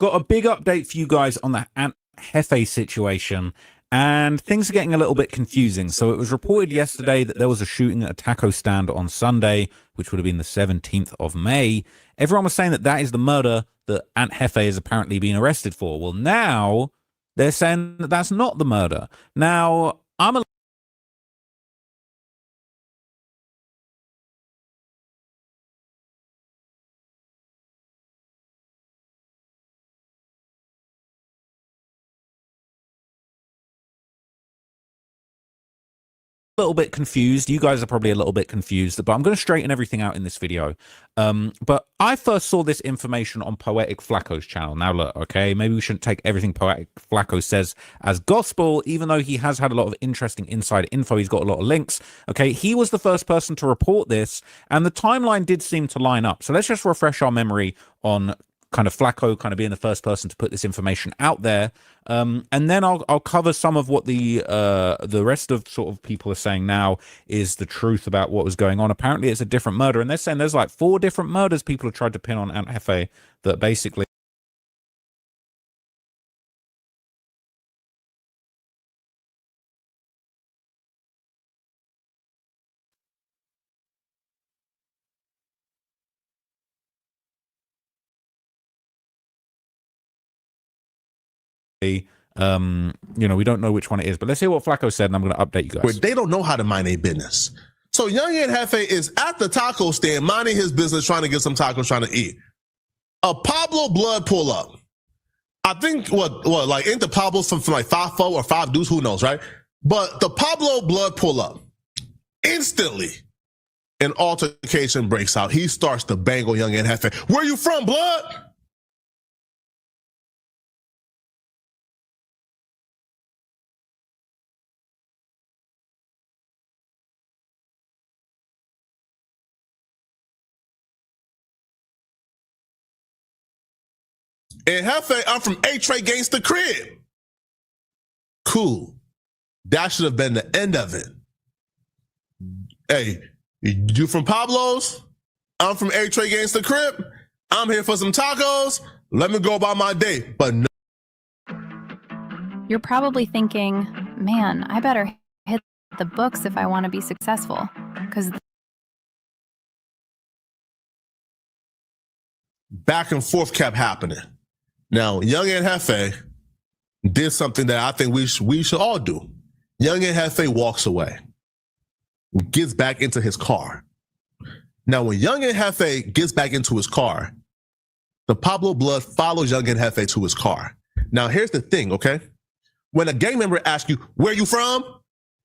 Got a big update for you guys on the Aunt Hefe situation, and things are getting a little bit confusing. So it was reported yesterday that there was a shooting at a taco stand on Sunday, which would have been the 17th of May. Everyone was saying that that is the murder that Aunt Hefe is apparently being arrested for. Well, now they're saying that that's not the murder. Now, I'm a little bit confused. You guys are probably a little bit confused, but I'm going to straighten everything out in this video. But I first saw this information on Poetic Flacco's channel. Now look, okay, maybe we shouldn't take everything Poetic Flacco says as gospel, even though he has had a lot of interesting inside info. He's got a lot of links. Okay, he was the first person to report this, and the timeline did seem to line up. So let's just refresh our memory on kind of Flacco kind of being the first person to put this information out there, and then I'll cover some of what the rest of sort of people are saying now is the truth about what was going on. Apparently, it's a different murder, and they're saying there's like 4 different murders people have tried to pin on Aunt Hefe that basically. We don't know which one it is, but let's hear what Flacco said, and I'm going to update you guys. Where they don't know how to mind their business. So young Aunt Hefe is at the taco stand, minding his business, trying to get some tacos, trying to eat. A Pablo Blood pull up. I think like ain't the Pablo from like 5'4" or 5 Deuce, who knows, right? But the Pablo Blood pull up. Instantly, an altercation breaks out. He starts to bang on young Aunt Hefe. Where you from, Blood? And Hefe, I'm from A-Tray Gangsta Crib. Cool. That should have been the end of it. Hey, you from Pablo's? I'm from A-Tray Gangsta Crib. I'm here for some tacos. Let me go about my day. But no. You're probably thinking, man, I better hit the books if I want to be successful. Because back and forth kept happening. Now, young Aunt Hefe did something that I think we should all do. Young Aunt Hefe walks away, gets back into his car. Now, when young Aunt Hefe gets back into his car, the Pablo Blood follows young Aunt Hefe to his car. Now, here's the thing, okay? When a gang member asks you, where you from?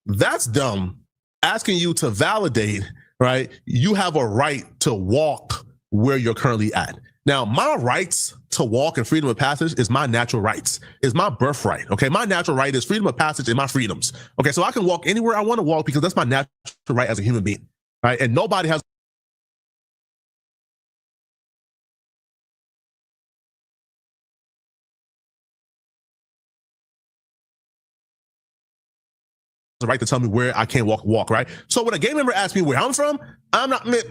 That's dumb. Asking you to validate, right? You have a right to walk where you're currently at. Now, my rights to walk and freedom of passage is my natural rights. It's my birthright, okay? My natural right is freedom of passage and my freedoms. Okay, so I can walk anywhere I want to walk because that's my natural right as a human being, right? And nobody has the right to tell me where I can't walk, right? So when a gang member asks me where I'm from, I'm not, man,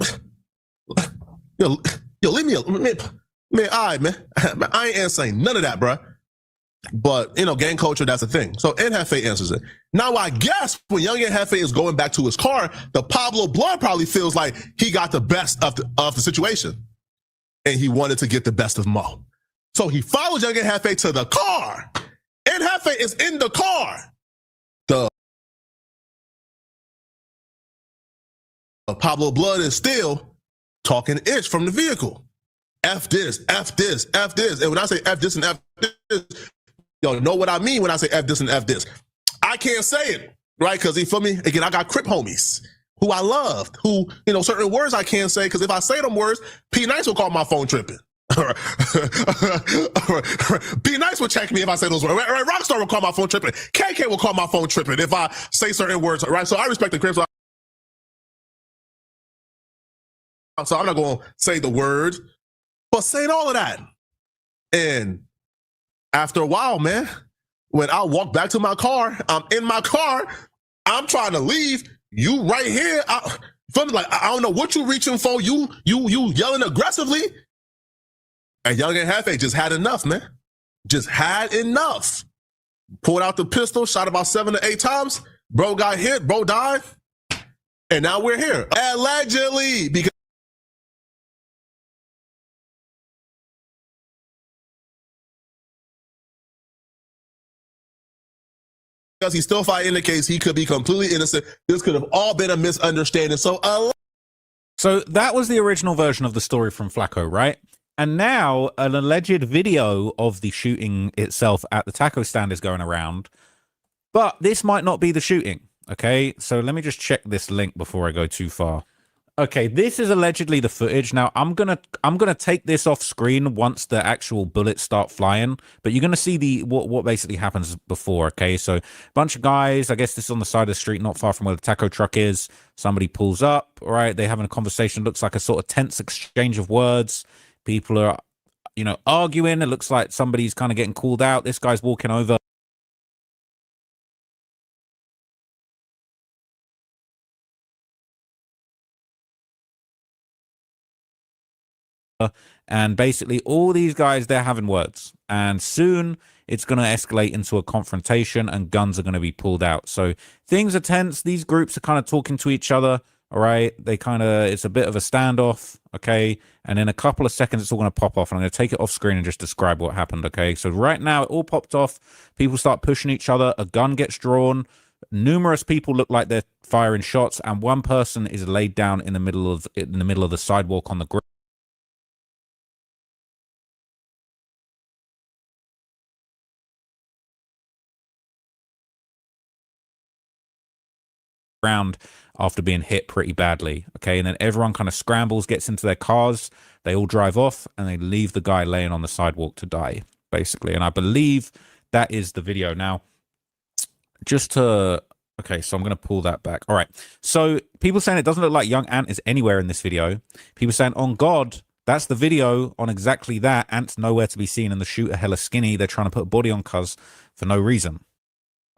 yo, leave me alone, man, all right, man. I ain't answering none of that, bro. But, gang culture, that's the thing. So Aunt Hefe answers it. Now, I guess when young Aunt Hefe is going back to his car, the Pablo Blood probably feels like he got the best of the situation. And he wanted to get the best of Mo. So he follows young Aunt Hefe to the car. Aunt Hefe is in the car. The Pablo Blood is still talking ish from the vehicle. F this, F this, F this. And when I say F this and F this, y'all know what I mean when I say F this and F this. I can't say it, right? Because you feel me? Again, I got Crip homies who I loved, who, certain words I can't say, because if I say them words, P Nice will call my phone tripping. P Nice will check me if I say those words. Right? Rockstar will call my phone tripping. KK will call my phone tripping if I say certain words, right? So I respect the Crips. So I'm not going to say the words, but saying all of that. And after a while, man, when I walk back to my car, I'm in my car, I'm trying to leave. You right here. Feel me? Like, I don't know what you reaching for. You yelling aggressively. And Young and Hefe just had enough, man. Just had enough. Pulled out the pistol, shot about 7 to 8 times. Bro got hit, bro died. And now we're here. Allegedly, because he's still fighting the case, he could be completely innocent. This could have all been a misunderstanding. So that was the original version of the story from Flacco, right? And now an alleged video of the shooting itself at the taco stand is going around. But this might not be the shooting, okay? So let me just check this link before I go too far. Okay, this is allegedly the footage. Now, I'm gonna take this off screen once the actual bullets start flying, but you're gonna see the what basically happens before, okay? So a bunch of guys, I guess this is on the side of the street, not far from where the taco truck is. Somebody pulls up, right? They're having a conversation, looks like a sort of tense exchange of words. People are, you know, arguing. It looks like somebody's kind of getting called out. This guy's walking over. And basically all these guys, they're having words, and soon it's going to escalate into a confrontation and guns are going to be pulled out. So things are tense. These groups are kind of talking to each other. All right. It's a bit of a standoff. Okay. And in a couple of seconds, it's all going to pop off. And I'm going to take it off screen and just describe what happened. Okay. So right now it all popped off. People start pushing each other. A gun gets drawn. Numerous people look like they're firing shots. And one person is laid down in the middle of the sidewalk on the ground after being hit pretty badly. Okay, and then everyone kind of scrambles, gets into their cars, they all drive off, and they leave the guy laying on the sidewalk to die, basically. And I believe that is the video. Now, okay, so I'm going to pull that back. All right, so people saying it doesn't look like young Ant is anywhere in this video. People saying, on God, that's the video on exactly that. Ant's nowhere to be seen, and the shooter hella skinny. They're trying to put a body on cuz for no reason.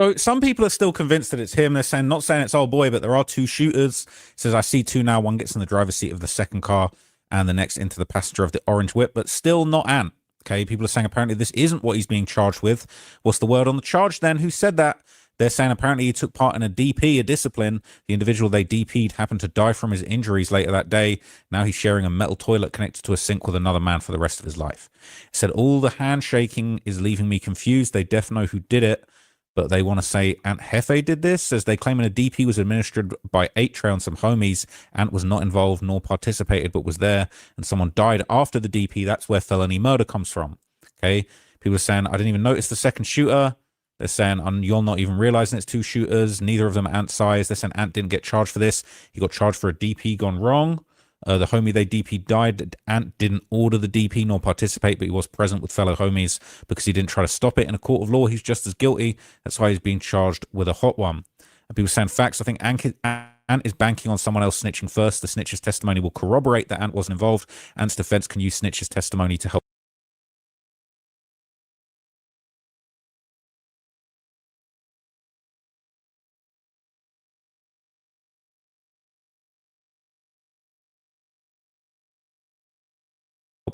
So some people are still convinced that it's him. They're saying, not saying it's old boy, but there are two shooters. It says, I see two now. One gets in the driver's seat of the second car and the next into the passenger of the orange whip, but still not Ant. Okay, people are saying apparently this isn't what he's being charged with. What's the word on the charge then? Who said that? They're saying apparently he took part in a DP, a discipline. The individual they DP'd happened to die from his injuries later that day. Now he's sharing a metal toilet connected to a sink with another man for the rest of his life. It said, all the handshaking is leaving me confused. They definitely know who did it, but they want to say Ant Hefe did this, as they claim a DP was administered by 8-Tray on some homies. Ant was not involved nor participated, but was there, and someone died after the DP. That's where felony murder comes from. Okay, people are saying, I didn't even notice the second shooter. They're saying, you're not even realizing it's two shooters. Neither of them are Ant size. They're saying Ant didn't get charged for this. He got charged for a DP gone wrong. The homie they DP died. Ant didn't order the DP nor participate, but he was present with fellow homies because he didn't try to stop it. In a court of law, he's just as guilty. That's why he's being charged with a hot one. And people saying facts. I think Ant is banking on someone else snitching first. The snitch's testimony will corroborate that Ant wasn't involved. Ant's defense can use snitch's testimony to help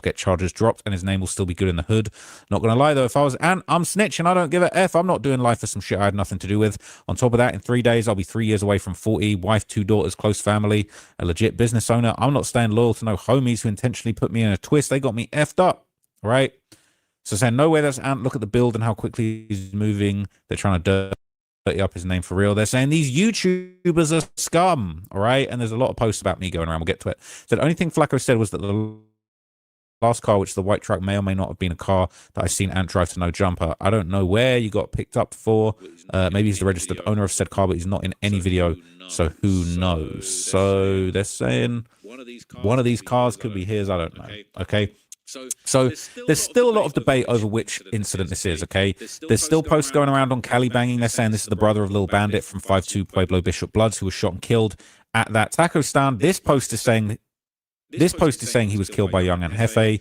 get charges dropped, and his name will still be good in the hood. Not gonna lie though, if I was Ant, I'm snitching. I don't give a F. I'm not doing life for some shit I had nothing to do with. On top of that, in 3 days I'll be 3 years away from 40, wife, 2 daughters, close family, a legit business owner. I'm not staying loyal to no homies who intentionally put me in a twist. They got me effed up, right? So saying no way that's Ant. Look at the build and how quickly he's moving. They're trying to dirty up his name for real. They're saying these YouTubers are scum, all right? And there's a lot of posts about me going around. We'll get to it. So the only thing Flacco said was that the last car, which the white truck may or may not have been a car that I've seen Ant drive to no jumper. I don't know where you got picked up for. Maybe he's the registered owner of said car, but he's not in any video. So who knows? So they're saying one of these cars could be his. I don't know. Okay. So there's still a lot of debate over which incident this is, okay? There's still posts going around on Cali banging. They're saying this is the brother of Lil Bandit from 5'2" Pueblo Bishop Bloods, who was shot and killed at that taco stand. This post is saying he was killed by Young and Hefe,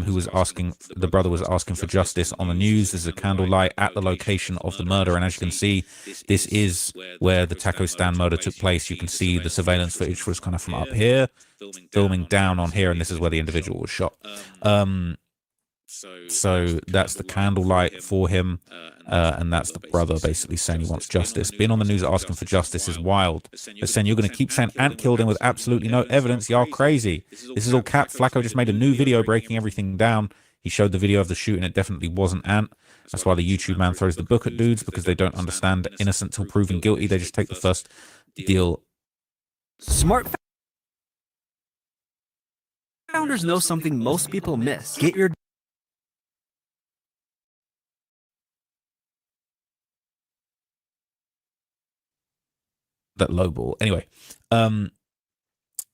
who was asking, the brother was asking for justice on the news. There's a candlelight at the location of the murder, and as you can see, this is where the taco stand murder took place. You can see the surveillance footage was kind of from up here, filming down on here, and this is where the individual was shot. So that's the candlelight for him. And that's the brother basically saying he wants justice. Being on the news asking for justice is wild. They're saying you're going to keep saying Ant killed him with absolutely no evidence. Y'all crazy. This is all cap. Flacco just made a new video breaking everything down. He showed the video of the shooting. It definitely wasn't Ant. That's why the YouTube man throws the book at dudes, because they don't understand innocent till proven guilty. They just take the first deal. Smart founders know something most people miss. Get your that low ball. Anyway,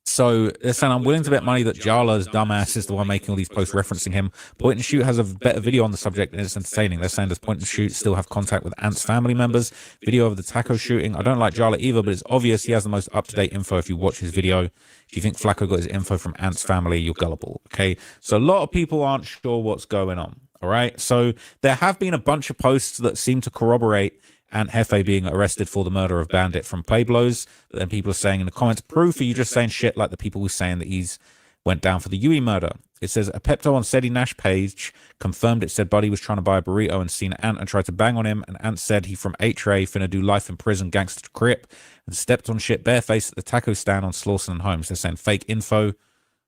so they're saying I'm willing to bet money that Jala's dumbass is the one making all these posts referencing him. Point and Shoot has a better video on the subject and it's entertaining. They're saying does Point and Shoot still have contact with Ant's family members? Video of the taco shooting. I don't like Jala either, but it's obvious he has the most up-to-date info if you watch his video. If you think Flacco got his info from Ant's family, you're gullible. Okay, so a lot of people aren't sure what's going on. All right, so there have been a bunch of posts that seem to corroborate Ant Hefe being arrested for the murder of Bandit from Pueblos. But then people are saying in the comments, proof, are you just saying shit like the people who saying that he's went down for the Yui murder? It says a Pepto on Sedi Nash page confirmed it said Buddy was trying to buy a burrito and seen Ant and tried to bang on him, and Ant said he from H-Ray finna do life in prison gangster crip and stepped on shit barefaced at the taco stand on Slauson and Holmes. They're saying fake info,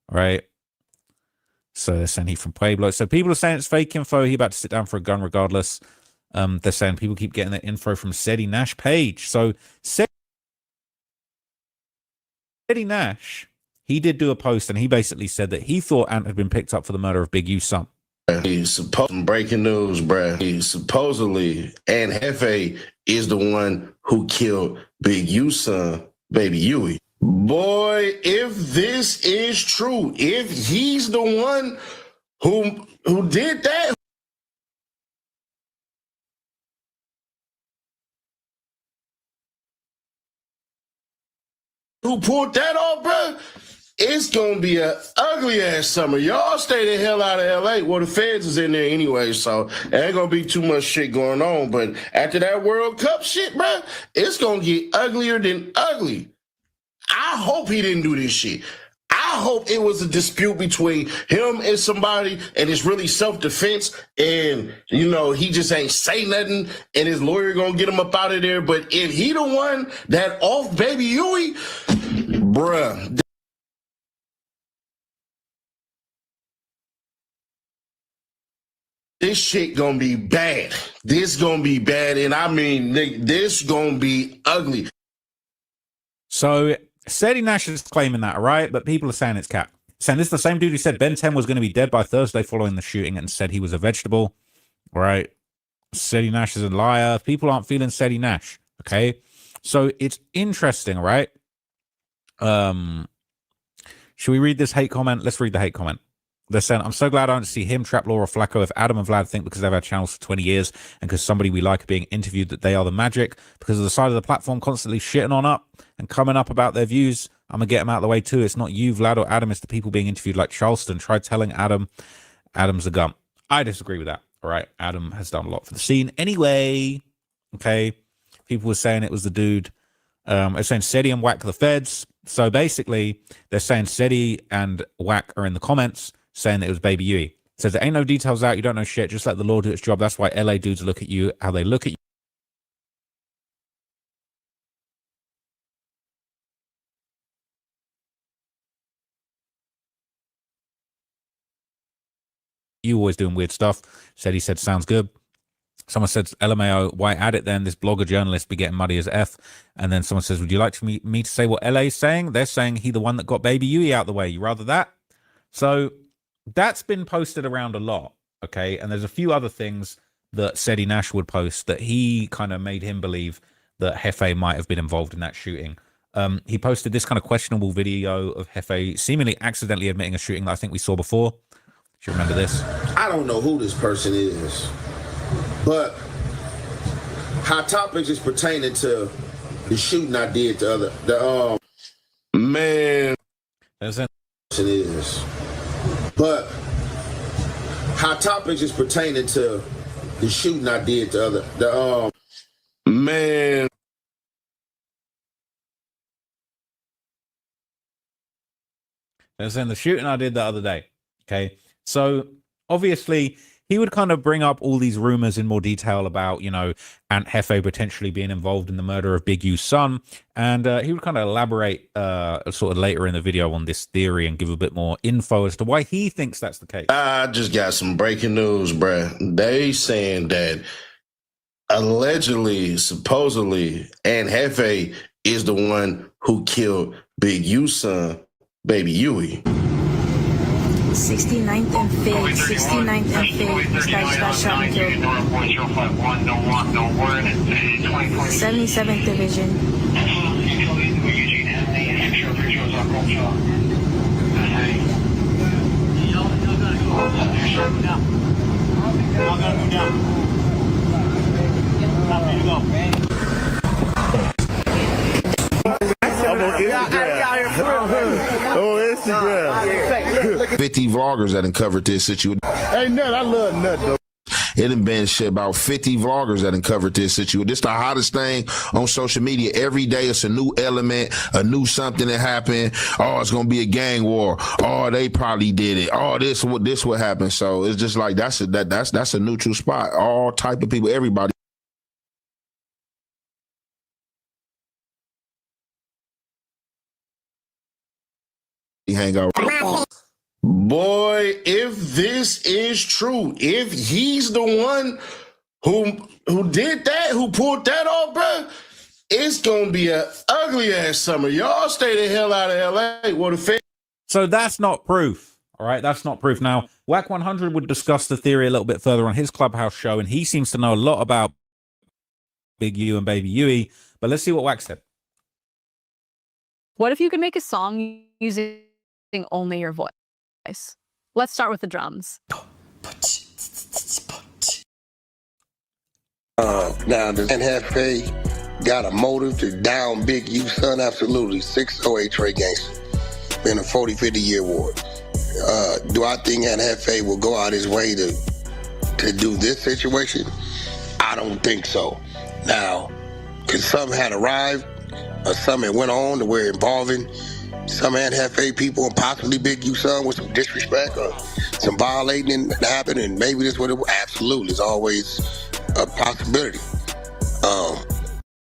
right? So they're saying he from Pueblo. So people are saying it's fake info. He about to sit down for a gun regardless. They're saying people keep getting their info from Sedi Nash page. So Sedi Nash, he did do a post and he basically said that he thought Ant had been picked up for the murder of Big U's son. He's supposed breaking news, bruh. He's supposedly Ant Hefe is the one who killed Big U's son, Baby Yui. Boy, if this is true, if he's the one who did that, who pulled that off, bro, it's gonna be an ugly ass summer. Y'all stay the hell out of LA. Well, the feds is in there anyway, so there ain't gonna be too much shit going on. But after that World Cup shit, bro, it's gonna get uglier than ugly. I hope he didn't do this shit. I hope it was a dispute between him and somebody and it's really self-defense and, you know, he just ain't say nothing and his lawyer gonna get him up out of there. But if he the one that off Baby Yui, bruh. This shit gonna be bad. This gonna be bad. And I mean, this gonna be ugly. So Sedi Nash is claiming that, right? But people are saying it's cap. Saying this is the same dude who said Ben 10 was going to be dead by Thursday following the shooting and said he was a vegetable, right? Sedi Nash is a liar. People aren't feeling Sedi Nash, okay? So it's interesting, right? Should we read this hate comment? Let's read the hate comment. They're saying, I'm so glad I don't see him, Trap Law, or Flacco. If Adam and Vlad think because they've had channels for 20 years and because somebody we like are being interviewed that they are the magic, because of the side of the platform constantly shitting on up and coming up about their views, I'm going to get them out of the way too. It's not you, Vlad, or Adam. It's the people being interviewed like Charleston. Try telling Adam, Adam's a gum. I disagree with that. All right. Adam has done a lot for the scene. Anyway, okay. People were saying it was the dude. They're saying Sedi and Whack the feds. So basically, they're saying Sedi and Whack are in the comments saying that it was Baby Yui. Says there ain't no details out. You don't know shit. Just let the law do its job. That's why LA dudes look at you how they look at you. You always doing weird stuff. Said he said sounds good. Someone said LMAO, why add it then? This blogger journalist be getting muddy as F. And then someone says, would you like me to say what LA is saying? They're saying he the one that got Baby Yui out the way. You rather that? So that's been posted around a lot, okay? And there's a few other things that Sedi Nash would post that he kind of made him believe that Hefe might have been involved in that shooting. He posted this kind of questionable video of Hefe seemingly accidentally admitting a shooting that I think we saw before. Do you remember this? I don't know who this person is, but Hot Topics is pertaining to the shooting I did the man. There's a Person is, but Hot Topics is pertaining to the shooting I did the man. They're saying the shooting I did the other day. Okay. So obviously he would kind of bring up all these rumors in more detail about, you know, Aunt Hefe potentially being involved in the murder of Big U's son. And he would kind of elaborate sort of later in the video on this theory and give a bit more info as to why he thinks that's the case. I just got some breaking news, bruh. They saying that allegedly, supposedly, Aunt Hefe is the one who killed Big U's son, Baby Huey. 69th and 5th, 69th and 5th, this guy got shot and killed. 77th Division. On Instagram. 50 vloggers that uncovered this situation. Hey, Nut, I love Nut, though. It done been shit about 50 vloggers that uncovered this situation. This the hottest thing on social media. Every day it's a new element, a new something that happened. Oh, it's gonna be a gang war. Oh, they probably did it. Oh, this would happen. So it's just like that's a neutral spot. All type of people, everybody. Hang out. Boy, if this is true, if he's the one who did that, who pulled that off, bro, it's gonna be an ugly ass summer. Y'all stay the hell out of LA. What the feds? So that's not proof. All right, that's not proof. Now, Wack 100 would discuss the theory a little bit further on his Clubhouse show, and he seems to know a lot about Big U and Baby Huey. But let's see what Wack said. What if you could make a song using only your voice? Let's start with the drums. Now, does NFA got a motive to down Big U son? Absolutely. 608 Trey Gangster. Been a 40-50 year war. Do I think NFA will go out his way to do this situation? I don't think so. Now, because something had arrived or something went on to where involving some NFA people and possibly Big U son with some disrespect or some violating that happened, and maybe this what it was. Absolutely. It's always a possibility.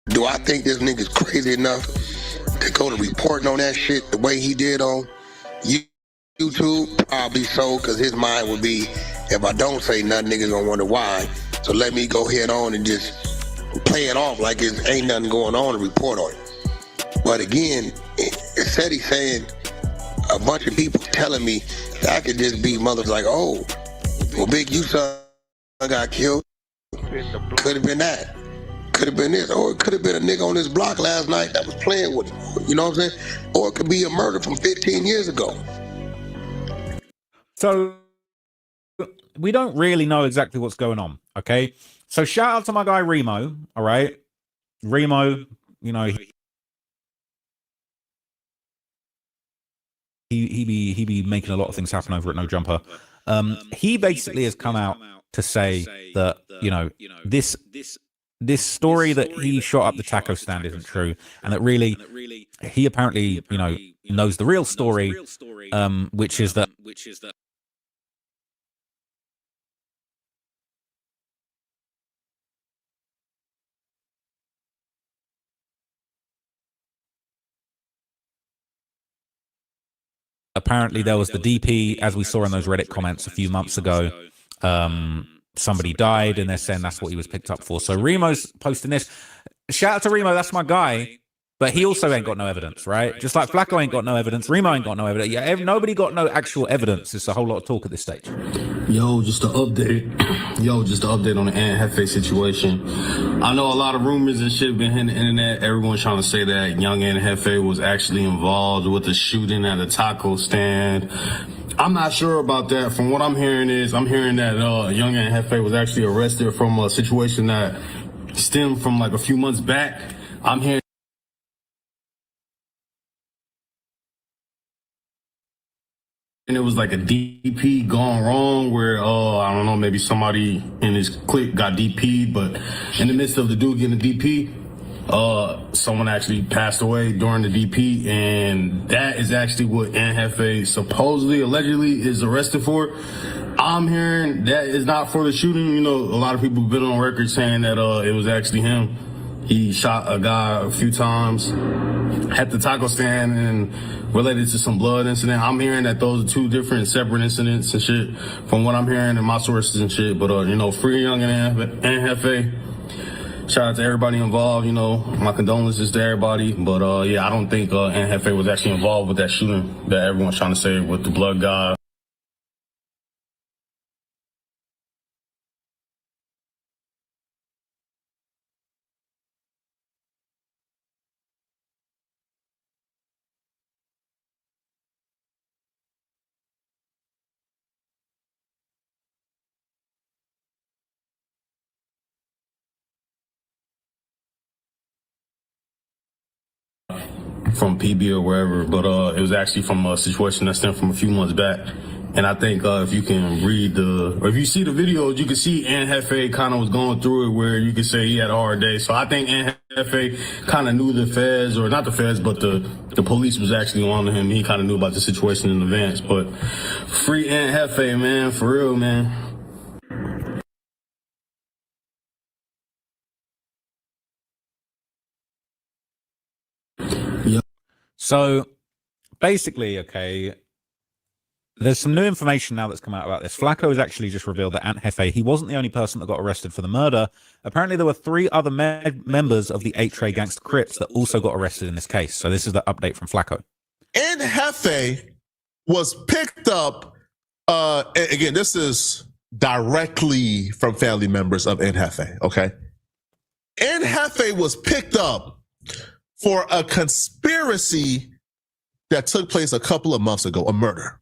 Do I think this nigga's crazy enough to go to reporting on that shit the way he did on YouTube? Probably so, because his mind would be, if I don't say nothing, niggas gonna wonder why. So let me go head on and just play it off like it ain't nothing going on and report on it. But again, it said he's saying a bunch of people telling me that I could just be mothers like, oh, well, Big U son got killed. Could have been that. Could have been this. Or it could have been a nigga on this block last night that was playing with him. You know what I'm saying? Or it could be a murder from 15 years ago. So we don't really know exactly what's going on, okay? So shout out to my guy Remo, all right? Remo, you know, he be making a lot of things happen over at No Jumper. He basically has come out to say that, you know, this story that he shot up the taco stand isn't true, and that really he apparently, you know, knows the real story, which is that apparently there was the DP, as we saw in those Reddit comments a few months ago. Somebody died, and they're saying that's what he was picked up for. So Remo's posting this. Shout out to Remo, that's my guy. But he also ain't got no evidence, right? Just like Flacco ain't got no evidence, Remo ain't got no evidence. Yeah, nobody got no actual evidence. It's a whole lot of talk at this stage. Yo, just to update on the Aunt Hefe situation. I know a lot of rumors and shit been hitting the internet. Everyone's trying to say that young Aunt Hefe was actually involved with the shooting at a taco stand. I'm not sure about that. From what I'm hearing that young Aunt Hefe was actually arrested from a situation that stemmed from like a few months back. I'm hearing and it was like a DP gone wrong where, I don't know, maybe somebody in his clique got DP'd, but in the midst of the dude getting a DP, someone actually passed away during the DP, and that is actually what Aunt Hefe supposedly, allegedly is arrested for. I'm hearing that it's not for the shooting. You know, a lot of people have been on record saying that it was actually him. He shot a guy a few times at the taco stand and related to some blood incident. I'm hearing that those are two different separate incidents and shit from what I'm hearing in my sources and shit. But, you know, free Young and Hefe. Shout out to everybody involved. You know, my condolences to everybody. But, yeah, I don't think Hefe was actually involved with that shooting that everyone's trying to say with the blood guy. From PB or wherever, but it was actually from a situation that stemmed from a few months back. And I think if you can read or if you see the videos, you can see Hefe kind of was going through it where you could say he had a hard day. So I think Hefe kind of knew the feds, or not the feds, but the police was actually on him. He kind of knew about the situation in advance. But free Hefe, man, for real, man. So basically, okay, there's some new information now that's come out about this. Flacco has actually just revealed that Ant Hefe, he wasn't the only person that got arrested for the murder. Apparently, there were 3 other members of the 8-Tray Gangsta Crips that also got arrested in this case. So this is the update from Flacco. Ant Hefe was picked up. Again, this is directly from family members of Ant Hefe, okay? Ant Hefe was picked up for a conspiracy that took place a couple of months ago, a murder.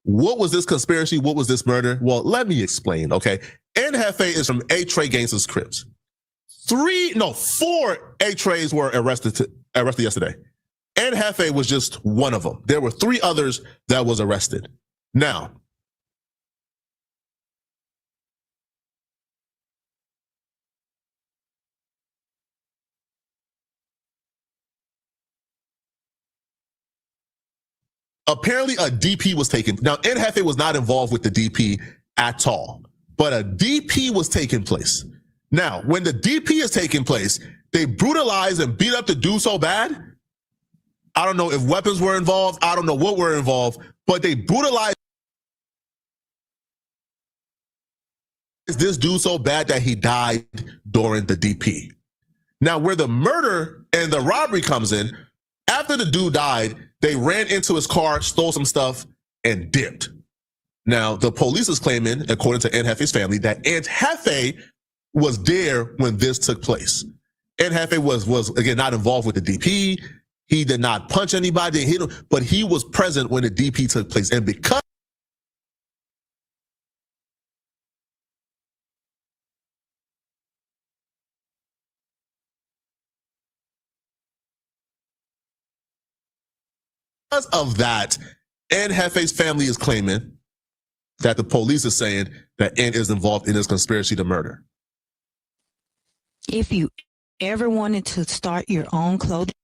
What was this conspiracy? What was this murder? Well, let me explain, okay? Ant Hefe is from 8-Tray Gangsta Crips. 4 8-Trays were arrested yesterday. Ant Hefe was just one of them. There were 3 others that was arrested. Now, apparently a DP was taken. Now, Ant Hefe was not involved with the DP at all, but a DP was taking place. Now, when the DP is taking place, they brutalized and beat up the dude so bad. I don't know if weapons were involved. I don't know what were involved, but they brutalized this dude so bad that he died during the DP. Now, where the murder and the robbery comes in, after the dude died, they ran into his car, stole some stuff, and dipped. Now, the police is claiming, according to Ant Hefe's family, that Ant Hefe was there when this took place. Ant Hefe was again not involved with the DP. He did not punch anybody, hit him, but he was present when the DP took place. And because of that, Ant Hefe's family is claiming that the police is saying that Ant is involved in this conspiracy to murder. If you ever wanted to start your own clothing,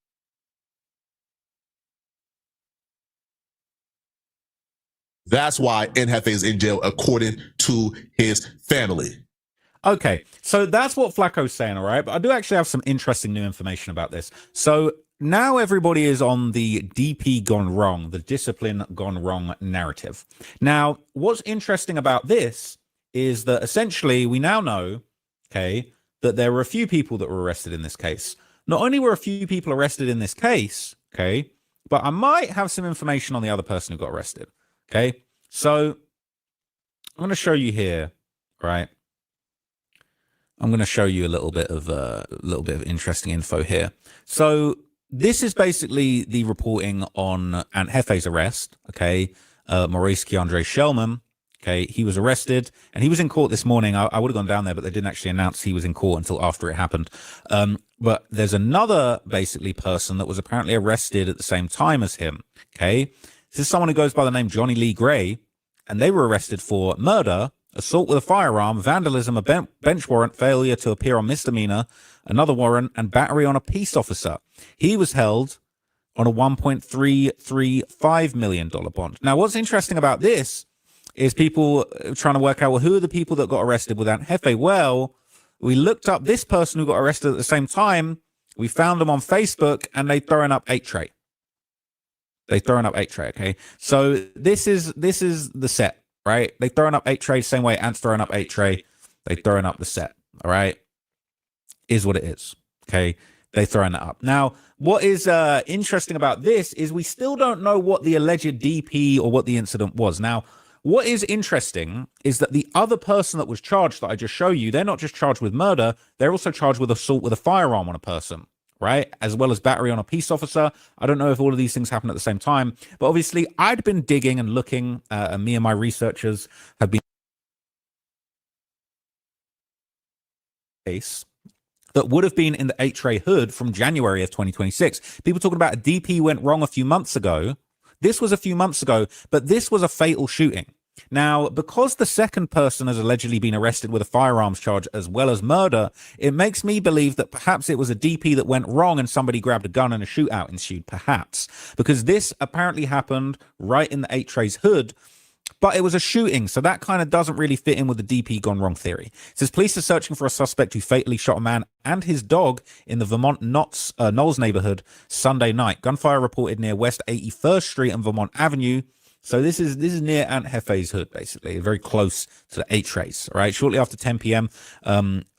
that's why Ant Hefe is in jail, according to his family. Okay, so that's what Flacco's saying, all right? But I do actually have some interesting new information about this. So now everybody is on the DP gone wrong, the discipline gone wrong narrative. Now, what's interesting about this is that essentially we now know, okay, that there were a few people that were arrested in this case. Not only were a few people arrested in this case, okay, but I might have some information on the other person who got arrested, okay? So I'm going to show you here, right? I'm going to show you a little bit of interesting info here. So this is basically the reporting on Ant Hefe's arrest. Okay, Maurice Keandre Shellman. Okay, he was arrested and he was in court this morning. I would have gone down there, but they didn't actually announce he was in court until after it happened. But there's another basically person that was apparently arrested at the same time as him. Okay, this is someone who goes by the name Johnny Lee Gray, and they were arrested for murder, assault with a firearm, vandalism, a bench warrant, failure to appear on misdemeanor, another warrant, and battery on a peace officer. He was held on a $1.335 million bond. Now, what's interesting about this is people trying to work out, well, who are the people that got arrested with Aunt Hefe? Well, we looked up this person who got arrested at the same time. We found them on Facebook, and they'd thrown up 8-Tray. They'd thrown up 8-Tray, okay? So this is the set, right? They've thrown up 8-Tray, same way Ant's throwing up 8-Tray. They've thrown up the set, all right? Is what it is, okay? They've thrown that up. Now, what is interesting about this is we still don't know what the alleged DP or what the incident was. Now, what is interesting is that the other person that was charged that I just showed you, they're not just charged with murder, they're also charged with assault with a firearm on a person, right? As well as battery on a peace officer. I don't know if all of these things happen at the same time, but obviously I'd been digging and looking, and me and my researchers have been case that would have been in the 8-Tray hood from January of 2026. People talking about a DP went wrong a few months ago. This was a few months ago, but this was a fatal shooting. Now, because the second person has allegedly been arrested with a firearms charge as well as murder, it makes me believe that perhaps it was a DP that went wrong and somebody grabbed a gun and a shootout ensued, perhaps. Because this apparently happened right in the 8-Tray's hood, but it was a shooting, so that kind of doesn't really fit in with the DP gone wrong theory. It says police are searching for a suspect who fatally shot a man and his dog in the Vermont Knowles neighborhood Sunday night. Gunfire reported near West 81st Street and Vermont Avenue. So this is near Aunt Hefe's hood, basically, very close to the 8-Trays. All right, shortly after 10 p.m.,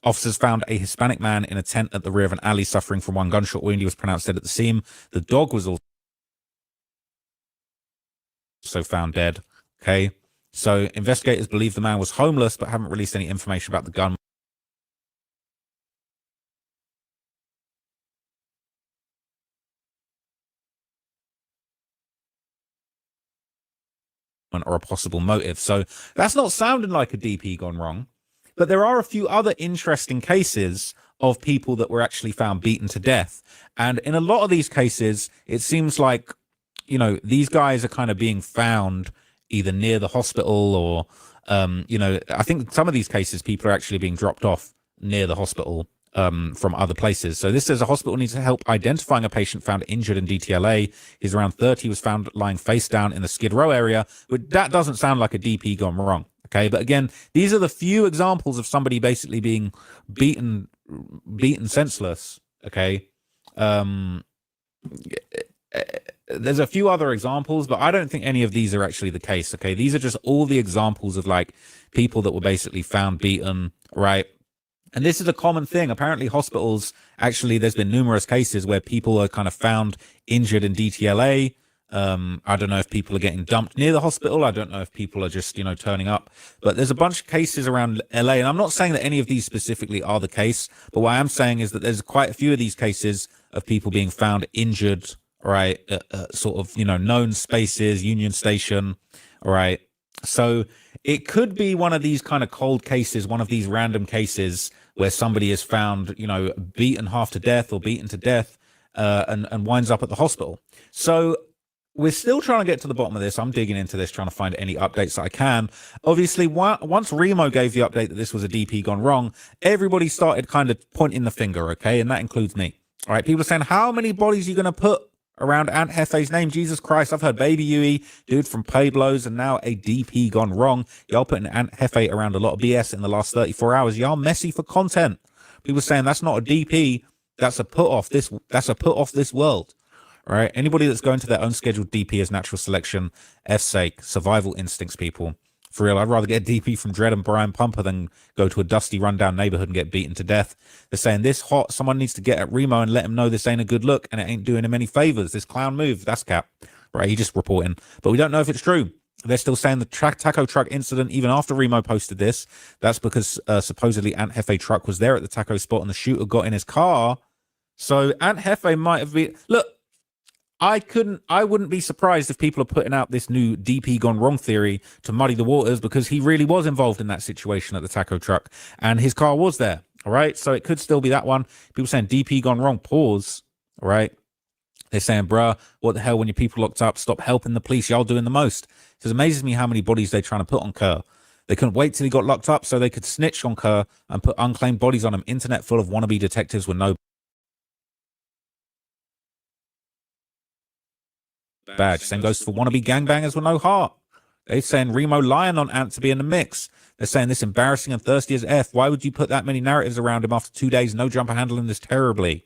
officers found a Hispanic man in a tent at the rear of an alley suffering from one gunshot wound. He was pronounced dead at the scene. The dog was also found dead. Okay, so investigators believe the man was homeless, but haven't released any information about the gun or a possible motive. So that's not sounding like a DP gone wrong, but there are a few other interesting cases of people that were actually found beaten to death. And in a lot of these cases, it seems like, you know, these guys are kind of being found either near the hospital or, you know, I think some of these cases, people are actually being dropped off near the hospital from other places. So this says a hospital needs help identifying a patient found injured in DTLA. He's around 30, was found lying face down in the Skid Row area. But that doesn't sound like a DP gone wrong. Okay, but again, these are the few examples of somebody basically being beaten senseless. Okay. There's a few other examples, but I don't think any of these are actually the case. Okay, these are just all the examples of like people that were basically found beaten, right? And this is a common thing. Apparently hospitals, actually, there's been numerous cases where people are kind of found injured in DTLA. I don't know if people are getting dumped near the hospital. I don't know if people are just, you know, turning up. But there's a bunch of cases around LA, and I'm not saying that any of these specifically are the case, but what I am saying is that there's quite a few of these cases of people being found injured, right, sort of, you know, known spaces, Union Station, all right. So it could be one of these kind of cold cases, one of these random cases where somebody is found, you know, beaten half to death or beaten to death, and winds up at the hospital. So we're still trying to get to the bottom of this. I'm digging into this, trying to find any updates that I can. Obviously, once Remo gave the update that this was a DP gone wrong, everybody started kind of pointing the finger, okay? And that includes me. All right, people are saying, how many bodies are you going to put around Aunt Hefe's name? Jesus Christ, I've heard Baby Yui, dude from Pueblos, and now a DP gone wrong. Y'all putting Aunt Hefe around a lot of BS in the last 34 hours. Y'all messy for content. People saying that's not a DP, that's a put off this world. All right, anybody that's going to their own scheduled DP as natural selection, F's sake, survival instincts, people. For real, I'd rather get a DP from Dredd and Brian Pumper than go to a dusty rundown neighborhood and get beaten to death. They're saying this hot, someone needs to get at Remo and let him know this ain't a good look and it ain't doing him any favors. This clown move, that's cap. Right, he just reporting. But we don't know if it's true. They're still saying the taco truck incident, even after Remo posted this, that's because supposedly Aunt Hefe truck was there at the taco spot and the shooter got in his car. So Aunt Hefe might have been... Look, I wouldn't be surprised if people are putting out this new DP gone wrong theory to muddy the waters, because he really was involved in that situation at the taco truck and his car was there. All right. So it could still be that one. People saying DP gone wrong, pause. All right. They're saying, bruh, what the hell, when your people locked up, stop helping the police. Y'all doing the most. It amazes me how many bodies they're trying to put on Kerr. They couldn't wait till he got locked up so they could snitch on Kerr and put unclaimed bodies on him. Internet full of wannabe detectives with no badge. Same goes for wannabe gangbangers with no heart. They're saying Remo lying on Ant to be in the mix. They're saying this embarrassing and thirsty as F. Why would you put that many narratives around him after 2 days? No jumper handling this terribly.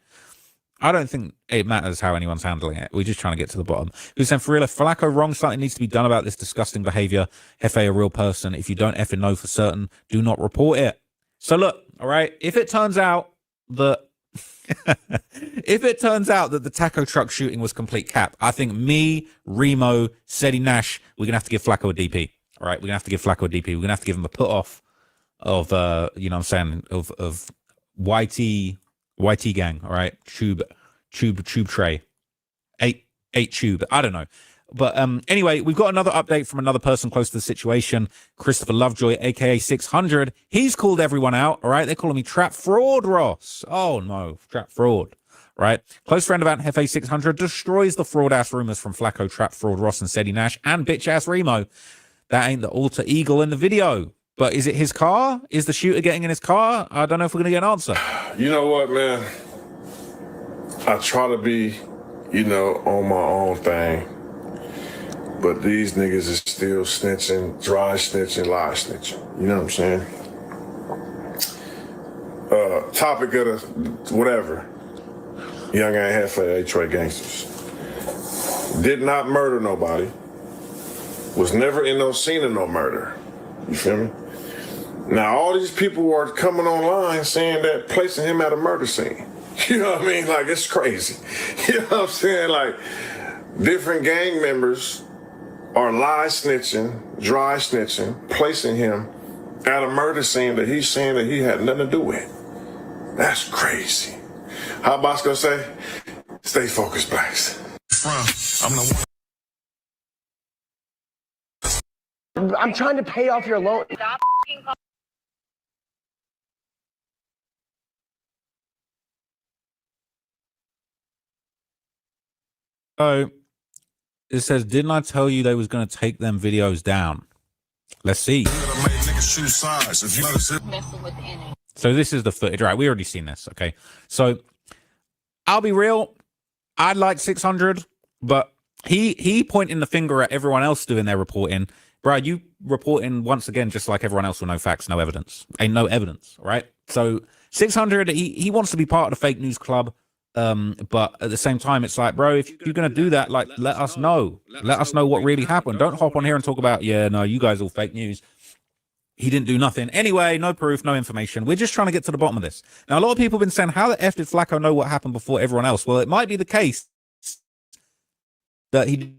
I don't think it matters how anyone's handling it. We're just trying to get to the bottom. Who's saying, for real, if Flacco wrong, something needs to be done about this disgusting behavior. Hefe a real person. If you don't effing know for certain, do not report it. So look, all right, if it turns out that the taco truck shooting was complete cap, I think me, Remo, Seti Nash, we're gonna have to give Flacco a DP. All right, we're gonna have to give Flacco a DP. We're gonna have to give him a put off of you know what I'm saying, of YT gang, all right, tube tray, eight tube, I don't know. But anyway, we've got another update from another person close to the situation, Christopher Lovejoy, aka 600. He's called everyone out, all right? They're calling me trap fraud, Ross. Oh no, trap fraud, right? Close friend of Ant Hefe 600 destroys the fraud ass rumors from Flacco, trap fraud, Ross, and Seti Nash, and bitch ass Remo. That ain't the alter eagle in the video. But is it his car? Is the shooter getting in his car? I don't know if we're gonna get an answer. You know what, man? I try to be, you know, on my own thing. But these niggas is still snitching, dry snitching, lie snitching. You know what I'm saying? Topic of the whatever. Young Ant Hefe, Detroit gangsters. Did not murder nobody. Was never in no scene of no murder. You feel me? Now all these people are coming online saying that placing him at a murder scene. You know what I mean? Like, it's crazy. You know what I'm saying? Like, different gang members are lie snitching, dry snitching, placing him at a murder scene that he's saying that he had nothing to do with. That's crazy. How Bosco say? Stay focused, blacks. I'm trying to pay off your loan. So it says, didn't I tell you they was going to take them videos down? Let's see. So this is the footage, right? We already seen this. Okay. So I'll be real. I'd like 600, but he pointing the finger at everyone else doing their reporting. Bro, you reporting once again, just like everyone else with no facts, no evidence. Ain't no evidence, right? So 600, he wants to be part of the fake news club. But at the same time, it's like, bro, if you're going to do that, like, let us know. Let us know what really happened. Don't hop on here and talk about, yeah, no, you guys all fake news. He didn't do nothing. Anyway, no proof, no information. We're just trying to get to the bottom of this. Now, a lot of people have been saying, how the F did Flacco know what happened before everyone else? Well, it might be the case that he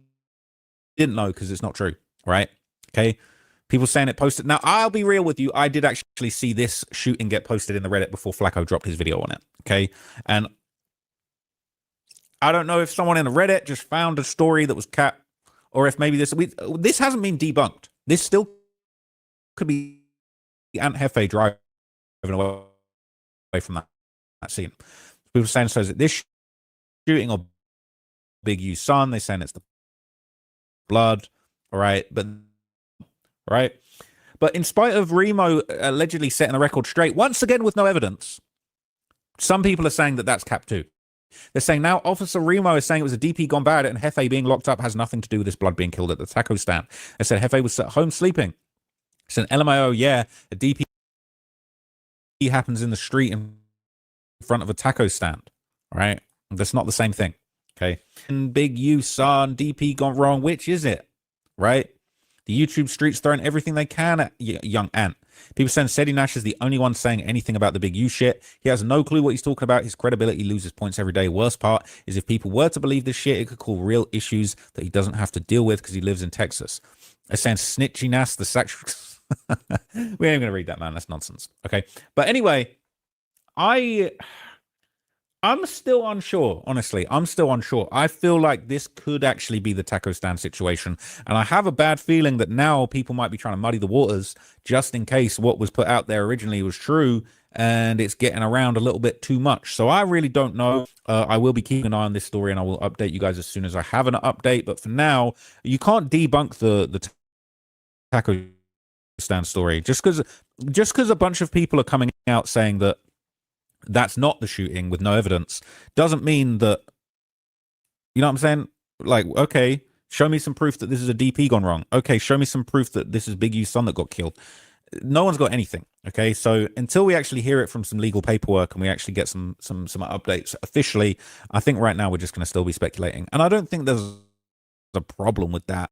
didn't know because it's not true, right? Okay. People saying it posted. Now, I'll be real with you. I did actually see this shooting get posted in the Reddit before Flacco dropped his video on it. Okay. And I don't know if someone in the Reddit just found a story that was cat, or if maybe this hasn't been debunked. This still could be Ant Hefe driving away from that scene. People saying, so is it this shooting or Big U's son? They're saying it's the blood, all right? But in spite of Remo allegedly setting the record straight, once again with no evidence, some people are saying that that's cap too. They're saying now Officer Remo is saying it was a DP gone bad and Hefe being locked up has nothing to do with this blood being killed at the taco stand. They said Hefe was at home sleeping. It's an LMAO, yeah, a DP happens in the street in front of a taco stand, right? That's not the same thing, okay? And Big U, son, DP gone wrong, which is it, right? The YouTube streets throwing everything they can at young Ant. People saying Seti Nash is the only one saying anything about the Big U shit. He has no clue what he's talking about. His credibility loses points every day. Worst part is if people were to believe this shit, it could cause real issues that he doesn't have to deal with because he lives in Texas. They're saying Snitchy Nash, the sexual... We ain't going to read that, man. That's nonsense. Okay. But anyway, I'm still unsure, honestly. I'm still unsure. I feel like this could actually be the taco stand situation. And I have a bad feeling that now people might be trying to muddy the waters just in case what was put out there originally was true and it's getting around a little bit too much. So I really don't know. I will be keeping an eye on this story and I will update you guys as soon as I have an update. But for now, you can't debunk the taco stand story just because a bunch of people are coming out saying that that's not the shooting with no evidence doesn't mean that, you know what I'm saying? Like, okay, Show me some proof that this is a DP gone wrong. Okay, show me some proof that this is Big U's son that got killed. No one's got anything. Okay, so until we actually hear it from some legal paperwork and we actually get some updates officially, I think right now we're just going to still be speculating. And I don't think there's a problem with that.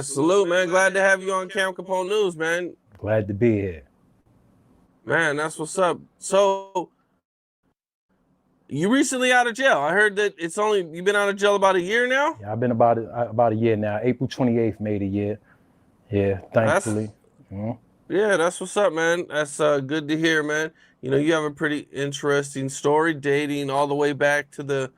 Salute, man. Glad to have you on Cam Capone News, man. Glad to be here. Man, that's what's up. So, you recently out of jail. I heard that you've been out of jail about a year now? Yeah, I've been about a year now. April 28th made a year. Yeah, thankfully. Yeah, that's what's up, man. That's good to hear, man. You know, you have a pretty interesting story dating all the way back to the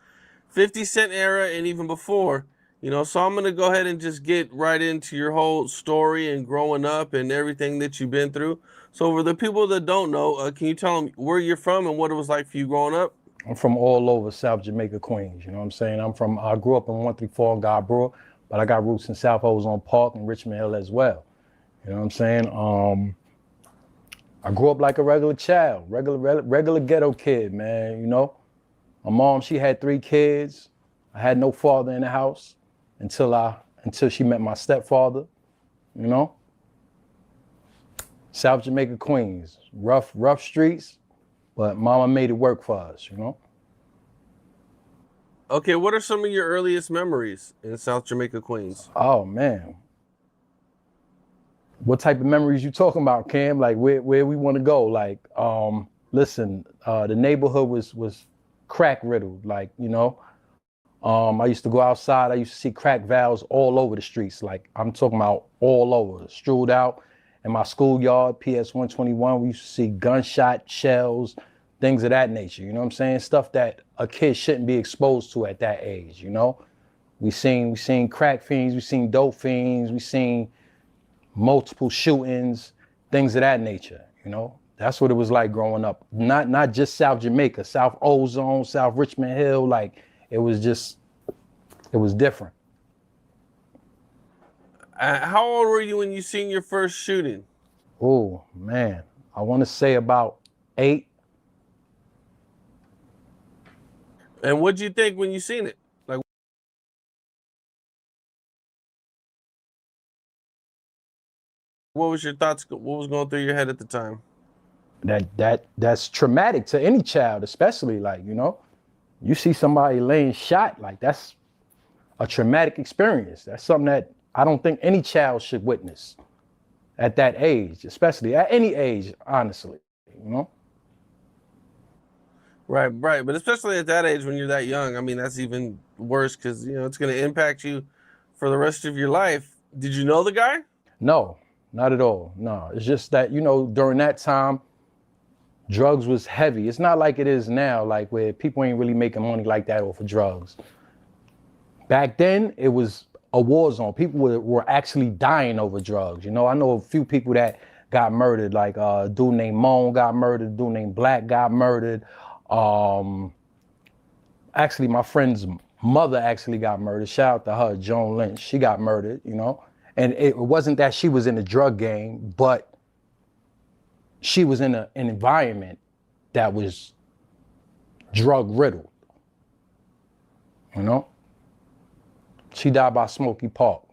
50 Cent era and even before. You know, so I'm going to go ahead and just get right into your whole story and growing up and everything that you've been through. So for the people that don't know, can you tell them where you're from and what it was like for you growing up? I'm from all over South Jamaica, Queens. You know what I'm saying? I grew up in 134 in Guybrook, but I got roots in South Ozone Park and Richmond Hill as well. You know what I'm saying? I grew up like a regular child, regular ghetto kid, man, you know? My mom, she had 3 kids. I had no father in the house until she met my stepfather, you know? South Jamaica, Queens, rough streets, but mama made it work for us, you know? Okay, what are some of your earliest memories in South Jamaica, Queens? Oh, man. What type of memories you talking about, Cam? Like where we want to go? Like, listen, the neighborhood was crack riddled, like, you know? I used to go outside. I used to see crack valves all over the streets. Like, I'm talking about all over, strewed out. In my schoolyard, PS 121, we used to see gunshot shells, things of that nature. You know what I'm saying? Stuff that a kid shouldn't be exposed to at that age, you know? We seen crack fiends, we seen dope fiends, we seen multiple shootings, things of that nature, you know? That's what it was like growing up. Not just South Jamaica, South Ozone, South Richmond Hill, like, it was different. How old were you when you seen your first shooting? Oh, man. I want to say about 8. And what'd you think when you seen it? Like, what was your thoughts? What was going through your head at the time? That's traumatic to any child, especially, like, you know? You see somebody laying shot, like, that's a traumatic experience. That's something that I don't think any child should witness at that age, especially at any age, honestly, you know? Right. But especially at that age when you're that young, I mean, that's even worse because, you know, it's going to impact you for the rest of your life. Did you know the guy? No, not at all. No, it's just that, you know, during that time, drugs was heavy. It's not like it is now, like where people ain't really making money like that off of drugs. Back then, it was a war zone. People were actually dying over drugs. You know, I know a few people that got murdered, like a dude named Moan got murdered, a dude named Black got murdered. Actually, my friend's mother actually got murdered. Shout out to her, Joan Lynch. She got murdered, you know. And it wasn't that she was in a drug gang, but she was in an environment that was drug riddled, you know? She died by Smoky Park.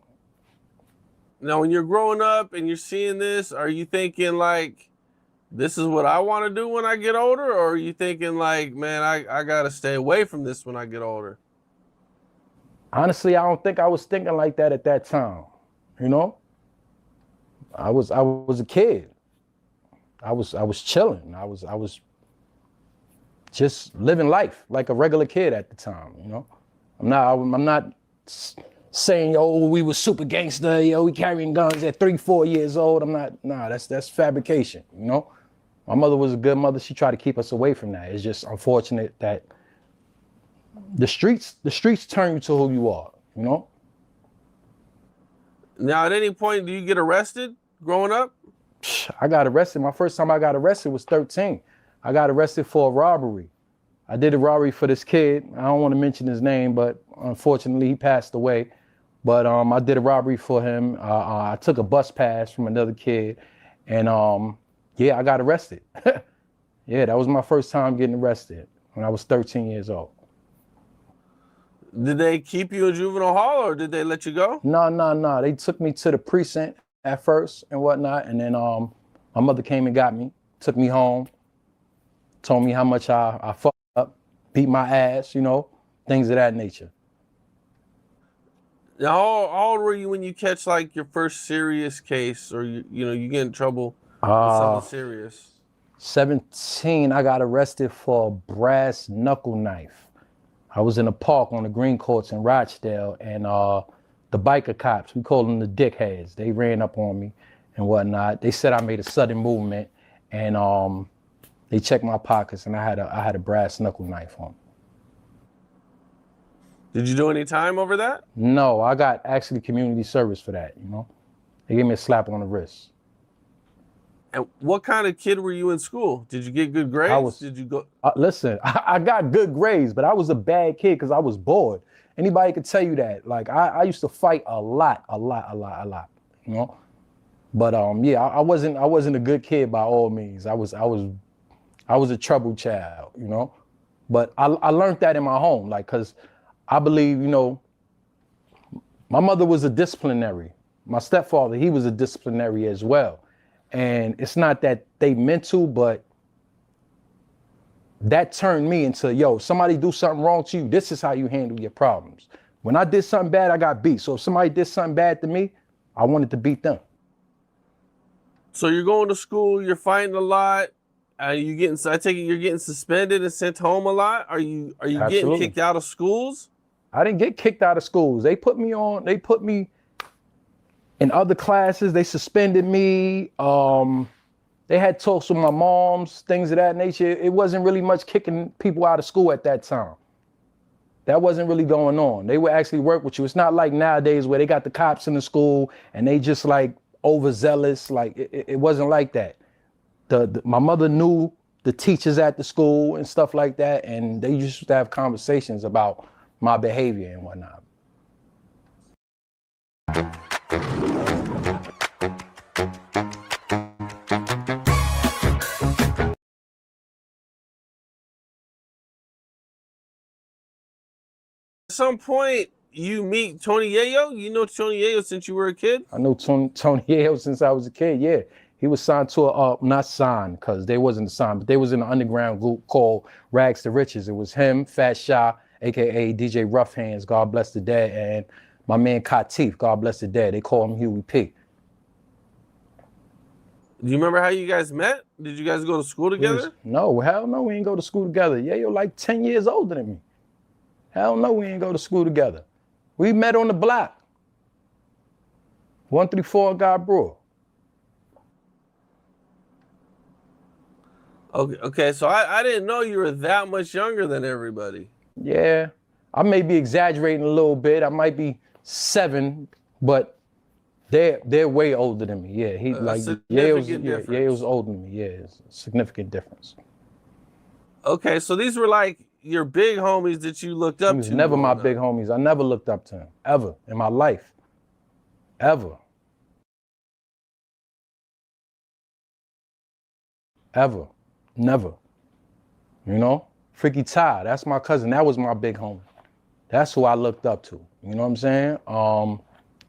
Now, when you're growing up and you're seeing this, are you thinking like, this is what I want to do when I get older? Or are you thinking like, man, I got to stay away from this when I get older? Honestly, I don't think I was thinking like that at that time. You know, I was a kid. I was chilling. I was just living life like a regular kid at the time. You know, I'm not saying, oh, we were super gangster, yo, we carrying guns at 3, 4 years old. I'm not. Nah, that's fabrication. You know, my mother was a good mother. She tried to keep us away from that. It's just unfortunate that the streets turn you to who you are. You know. Now, at any point, do you get arrested growing up? I got arrested. My first time I got arrested was 13. I got arrested for a robbery. I did a robbery for this kid. I don't want to mention his name, but unfortunately he passed away. But I did a robbery for him. I took a bus pass from another kid, and yeah, I got arrested. Yeah, that was my first time getting arrested when I was 13 years old. Did they keep you in juvenile hall or did they let you go? No. They took me to the precinct at first and whatnot, and then my mother came and got me, took me home, told me how much I fucked up, beat my ass, you know, things of that nature. Now, how old were you when you catch like your first serious case, or you get in trouble with something serious? 17, I got arrested for a brass knuckle knife. I was in a park on the green courts in Rochdale, and the biker cops, we call them the dickheads, they ran up on me and whatnot. They said I made a sudden movement, and they checked my pockets, and I had a brass knuckle knife on me. Did you do any time over that? No, I got actually community service for that, you know. They gave me a slap on the wrist. And what kind of kid were you in school? Did you get good grades? Did you go? Listen, I got good grades, but I was a bad kid because I was bored. Anybody could tell you that. Like I used to fight a lot, you know. But yeah, I wasn't a good kid by all means. I was a troubled child, you know. But I learned that in my home, like, cause I believe, you know, my mother was a disciplinary. My stepfather, he was a disciplinary as well. And it's not that they meant to, but that turned me into, yo, somebody do something wrong to you, this is how you handle your problems. When I did something bad, I got beat. So if somebody did something bad to me, I wanted to beat them. So you're going to school, you're fighting a lot, I take it you're getting suspended and sent home a lot? Are you getting kicked out of schools? I didn't get kicked out of schools. They put me in other classes. They suspended me. They had talks with my moms, things of that nature. It wasn't really much kicking people out of school at that time. That wasn't really going on. They would actually work with you. It's not like nowadays where they got the cops in the school and they just like overzealous. Like it wasn't like that. My mother knew the teachers at the school and stuff like that, and they used to have conversations about my behavior and whatnot. At some point, you meet Tony Yayo? You know Tony Yayo since you were a kid? I know Tony Yayo since I was a kid, yeah. He was signed to not signed, because they wasn't signed, but they was in an underground group called Rags to Riches. It was him, Fat Sha, AKA DJ Rough Hands, God bless the dead, and my man Katif, God bless the dead. They call him Huey P. Do you remember how you guys met? Did you guys go to school together? No, hell no, we ain't go to school together. Yayo like 10 years older than me. Hell no, we ain't go to school together. We met on the block. 134 God Brewer. Okay, so I didn't know you were that much younger than everybody. Yeah, I may be exaggerating a little bit. I might be 7, but they're way older than me. Yeah, Yayo's older than me. Yeah, it's a significant difference. Okay, so these were like your big homies that you looked up to. He was never my big homies. I never looked up to him, ever, in my life. Ever. Ever. Never. You know? Freaky Ty, that's my cousin. That was my big homie. That's who I looked up to. You know what I'm saying?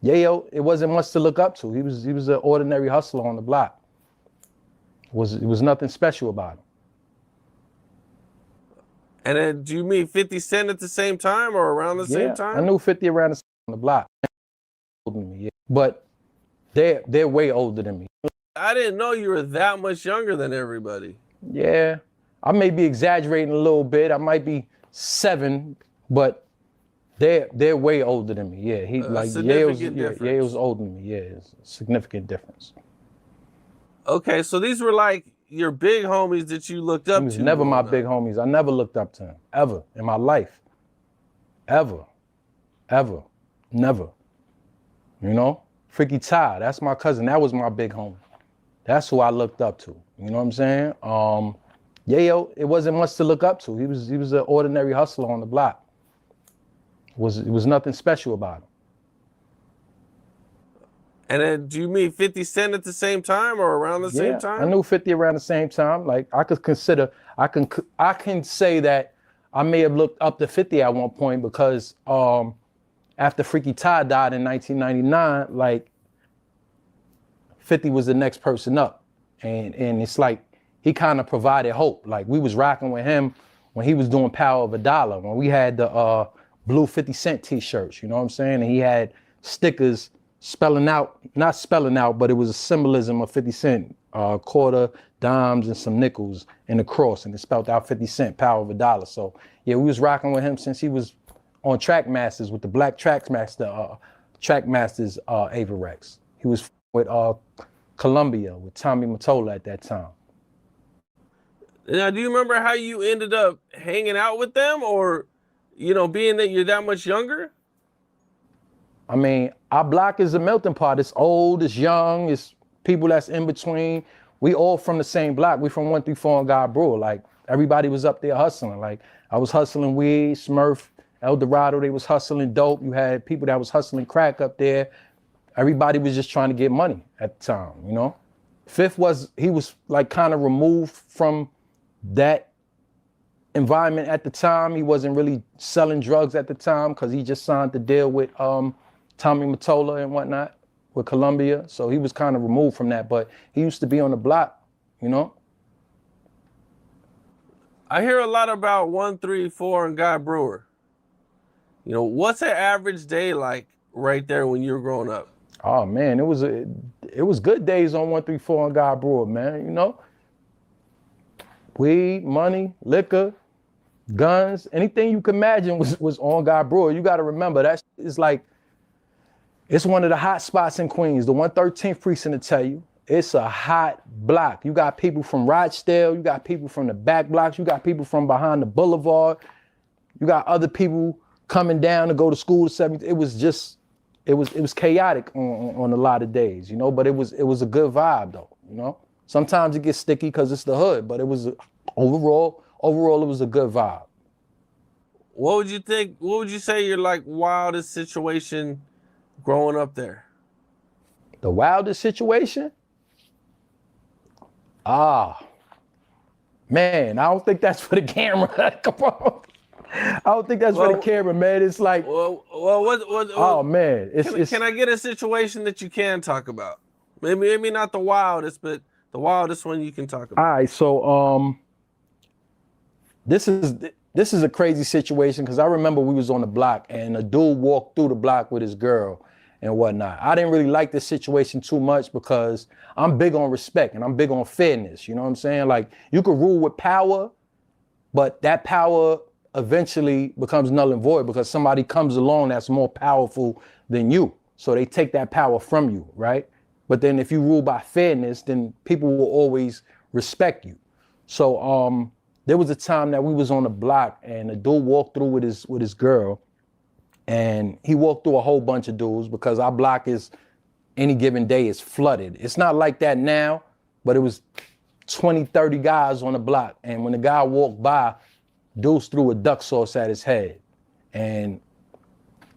Yayo, it wasn't much to look up to. He was an ordinary hustler on the block. It was nothing special about him. And then, do you meet 50 Cent at the same time or around the same time? I knew 50 around on the block. Older than me, yeah. But they're way older than me. I didn't know you were that much younger than everybody. Yeah, I may be exaggerating a little bit. I might be 7, but they're way older than me. Yeah, Yale's older than me. Yeah, it's a significant difference. Okay, so these were like your big homies that you looked up to. He was never my big homies. I never looked up to him ever in my life. Ever, never. You know, Freaky Ty, that's my cousin. That was my big homie. That's who I looked up to. You know what I'm saying? Yayo, it wasn't much to look up to. He was an ordinary hustler on the block. It was nothing special about him. And then, do you meet 50 Cent at the same time or around the same time? I knew 50 around the same time. Like I can say that I may have looked up to 50 at one point because after Freaky Ty died in 1999, like 50 was the next person up. And it's like he kind of provided hope. Like we was rocking with him when he was doing Power of a Dollar, when we had the blue 50 Cent t-shirts, you know what I'm saying? And he had stickers not spelling out, but it was a symbolism of 50 Cent, quarter, dimes, and some nickels in the cross, and it spelled out 50 Cent, Power of a Dollar. So yeah, we was rocking with him since he was on Trackmasters with the black Trackmasters, Avarex. He was with Columbia with Tommy Mottola at that time. Now, do you remember how you ended up hanging out with them, or, you know, being that you're that much younger? I mean, our block is a melting pot. It's old, it's young, it's people that's in between. We all from the same block. We from 134 on God Brewer. Like everybody was up there hustling. Like I was hustling weed, Smurf, El Dorado, they was hustling dope. You had people that was hustling crack up there. Everybody was just trying to get money at the time, you know? Fifth he was like kind of removed from that environment at the time. He wasn't really selling drugs at the time because he just signed the deal with Tommy Mottola and whatnot with Columbia. So he was kind of removed from that, but he used to be on the block, you know? I hear a lot about 134 and Guy Brewer. You know, what's an average day like right there when you were growing up? Oh man, it was good days on 134 and Guy Brewer, man, you know? Weed, money, liquor, guns, anything you can imagine was on Guy Brewer. You gotta remember, that is like, it's one of the hot spots in Queens, the 113th precinct to tell you. It's a hot block. You got people from Rochdale, you got people from the back blocks, you got people from behind the boulevard, you got other people coming down to go to school to 7th. It was chaotic on a lot of days, you know, but it was a good vibe though, you know. Sometimes it gets sticky because it's the hood, but it was overall it was a good vibe. What would you say your like wildest situation growing up there? The wildest situation? Man, I don't think that's for the camera. Come on. I don't think that's for the camera, man. It's like, oh man, can I get a situation that you can talk about? Maybe not the wildest, but the wildest one you can talk about. All right, so this is a crazy situation because I remember we was on the block and a dude walked through the block with his girl and whatnot. I didn't really like this situation too much because I'm big on respect and I'm big on fairness. You know what I'm saying? Like you can rule with power, but that power eventually becomes null and void because somebody comes along that's more powerful than you. So they take that power from you, right? But then if you rule by fairness, then people will always respect you. So there was a time that we was on the block and a dude walked through with his girl, and he walked through a whole bunch of dudes because our block is any given day is flooded. It's not like that now, but it was 20, 30 guys on the block. And when the guy walked by, dudes threw a duck sauce at his head. And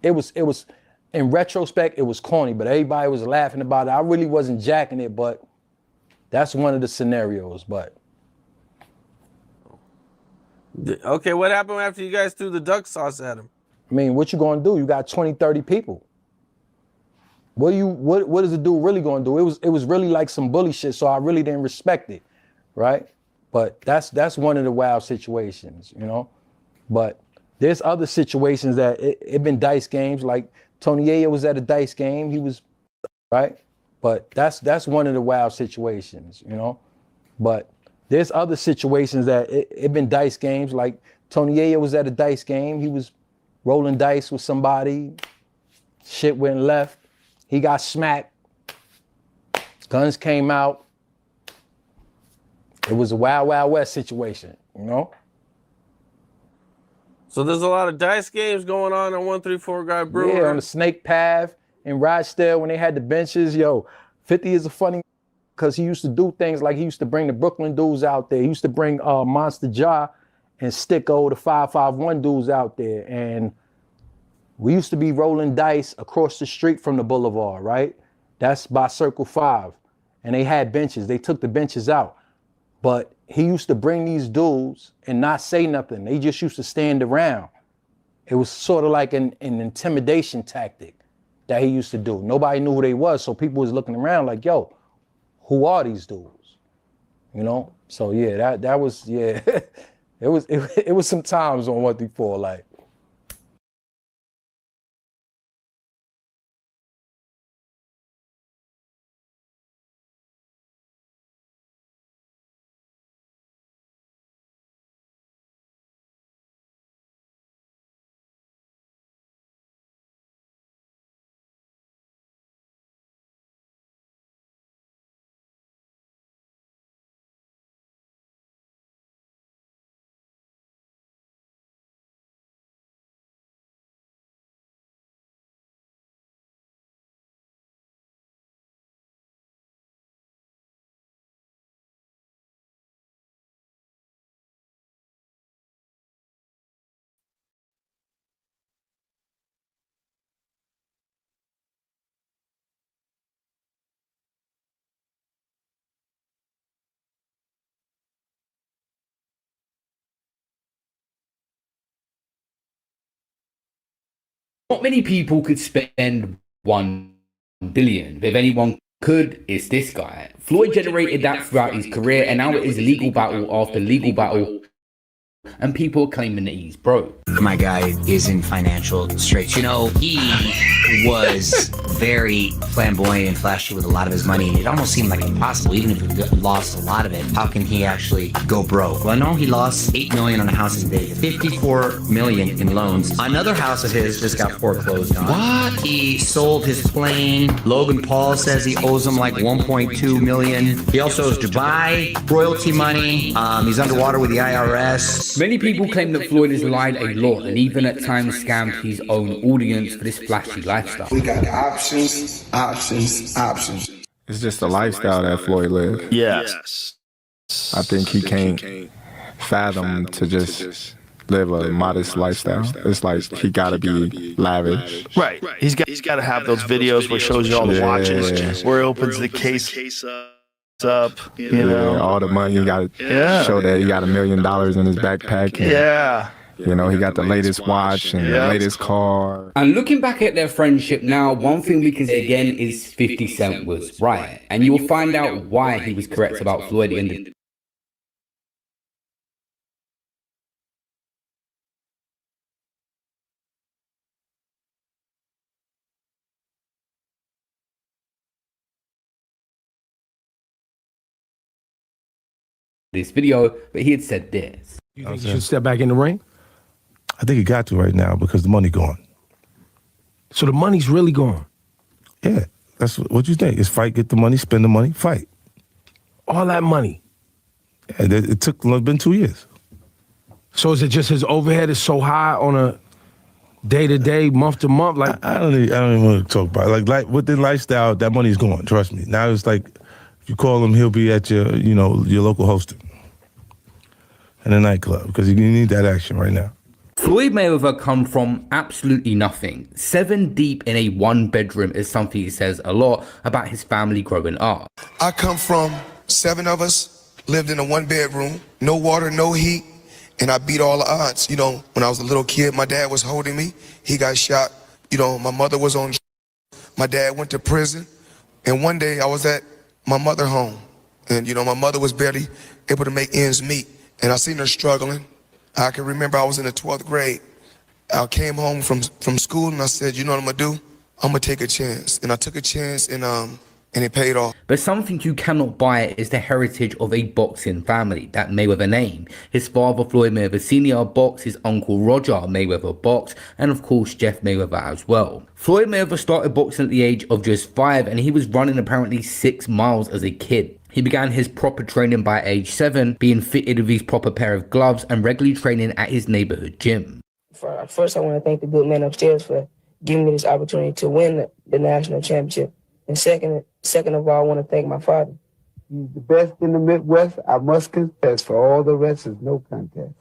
it was in retrospect, it was corny, but everybody was laughing about it. I really wasn't jacking it, but that's one of the scenarios, but. Okay, what happened after you guys threw the duck sauce at him? I mean, what you gonna do? You got 20, 30 people. What is the dude really gonna do? It was really like some bully shit, so I really didn't respect it, right? But that's one of the wild situations, you know? But there's other situations that it been dice games, like Tony Yayo was at a dice game, he was, right? But that's one of the wild situations, you know? But there's other situations that it been dice games, like Tony Yayo was at a dice game, he was rolling dice with somebody, shit went left, he got smacked, guns came out. It was a wild, wild west situation, you know? So there's a lot of dice games going on 134 Guy Brewer. Yeah, on the Snake Path in Rochdale when they had the benches. Yo, 50 is a funny because he used to do things like he used to bring the Brooklyn dudes out there. He used to bring Monster Jaw and Sticko, the 551 dudes out there. And we used to be rolling dice across the street from the boulevard, right? That's by Circle 5. And they had benches. They took the benches out. But he used to bring these dudes and not say nothing. They just used to stand around. It was sort of like an intimidation tactic that he used to do. Nobody knew who they was, so people was looking around like, yo, who are these dudes? You know? So yeah, that was, yeah. it was some times on 134, like. Not many people could spend 1 billion, but if anyone could, it's this guy. Floyd generated that throughout his career, and now it is legal battle after legal battle, and people are claiming that he's broke. My guy is in financial straits. You know, he was very flamboyant and flashy with a lot of his money. It almost seemed like impossible, even if he lost a lot of it. How can he actually go broke? Well, no, he lost $8 million on a house in Vegas, $54 million in loans. Another house of his just got foreclosed on. What? He sold his plane. Logan Paul says he owes him like $1.2 million. He also owes Dubai royalty money. He's underwater with the IRS. Many people claim that Floyd has lied a lot and even at times scammed his own audience for this flashy lifestyle. We got options. It's just the lifestyle that Floyd lived. Yes. I think he can't fathom to just live a modest lifestyle. It's like he gotta be lavish. Right. He's got to have those videos where he shows you all the watches, where he opens the case up, you know, all the money. You gotta show that he got $1 million in his backpack. And, you know, he got the latest watch and the latest car. And looking back at their friendship now, one thing we can say again is 50 Cent was right. And you will find out why he was correct about Floyd at the end of this video, but he had said this. You think he should step back in the ring? I think he got to right now because the money gone. So the money's really gone? Yeah, that's what you think. It's fight, get the money, spend the money, fight. All that money. Yeah, it's been 2 years. So is it just his overhead is so high on a day-to-day, month-to-month? Like I don't even want to talk about it. Like with the lifestyle, that money's gone, trust me. Now it's like, if you call him, he'll be at your local hosting in a nightclub because you need that action right now. Floyd Mayweather come from absolutely nothing. 7 deep in a 1-bedroom is something he says a lot about his family growing up. I come from 7 of us, lived in a 1-bedroom, no water, no heat, and I beat all the odds. You know, when I was a little kid, my dad was holding me. He got shot. You know, my mother was on. My dad went to prison. And one day I was at my mother's home. And, you know, my mother was barely able to make ends meet. And I seen her struggling. I can remember I was in the 12th grade. I came home from school and I said, you know what I'm gonna do? I'm gonna take a chance. And I took a chance and it paid off. But something you cannot buy is the heritage of a boxing family that Mayweather name. His father, Floyd Mayweather Sr., boxed, his uncle Roger Mayweather boxed, and of course Jeff Mayweather as well. Floyd Mayweather started boxing at the age of just 5, and he was running apparently 6 miles as a kid. He began his proper training by age 7, being fitted with his proper pair of gloves and regularly training at his neighborhood gym. First, I want to thank the good man upstairs for giving me this opportunity to win the national championship. And second of all, I want to thank my father. He's the best in the Midwest, I must confess. For all the rest is no contest.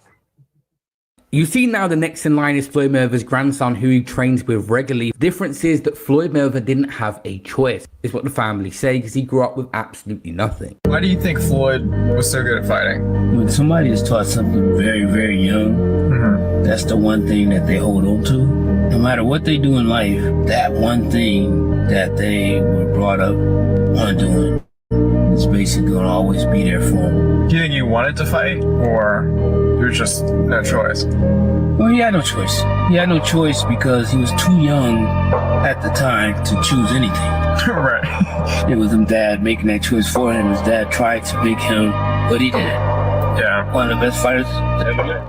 You see now the next in line is Floyd Mayweather's grandson, who he trains with regularly. The difference is that Floyd Mayweather didn't have a choice, is what the family say, because he grew up with absolutely nothing. Why do you think Floyd was so good at fighting? When somebody is taught something very, very young, that's the one thing that they hold on to. No matter what they do in life, that one thing that they were brought up on doing is basically going to always be there for them. Do you think you wanted to fight, or there was just no choice? Well, he had no choice. He had no choice because he was too young at the time to choose anything. Right. It was his dad making that choice for him. His dad tried to make him what he did. Yeah. One of the best fighters ever lived.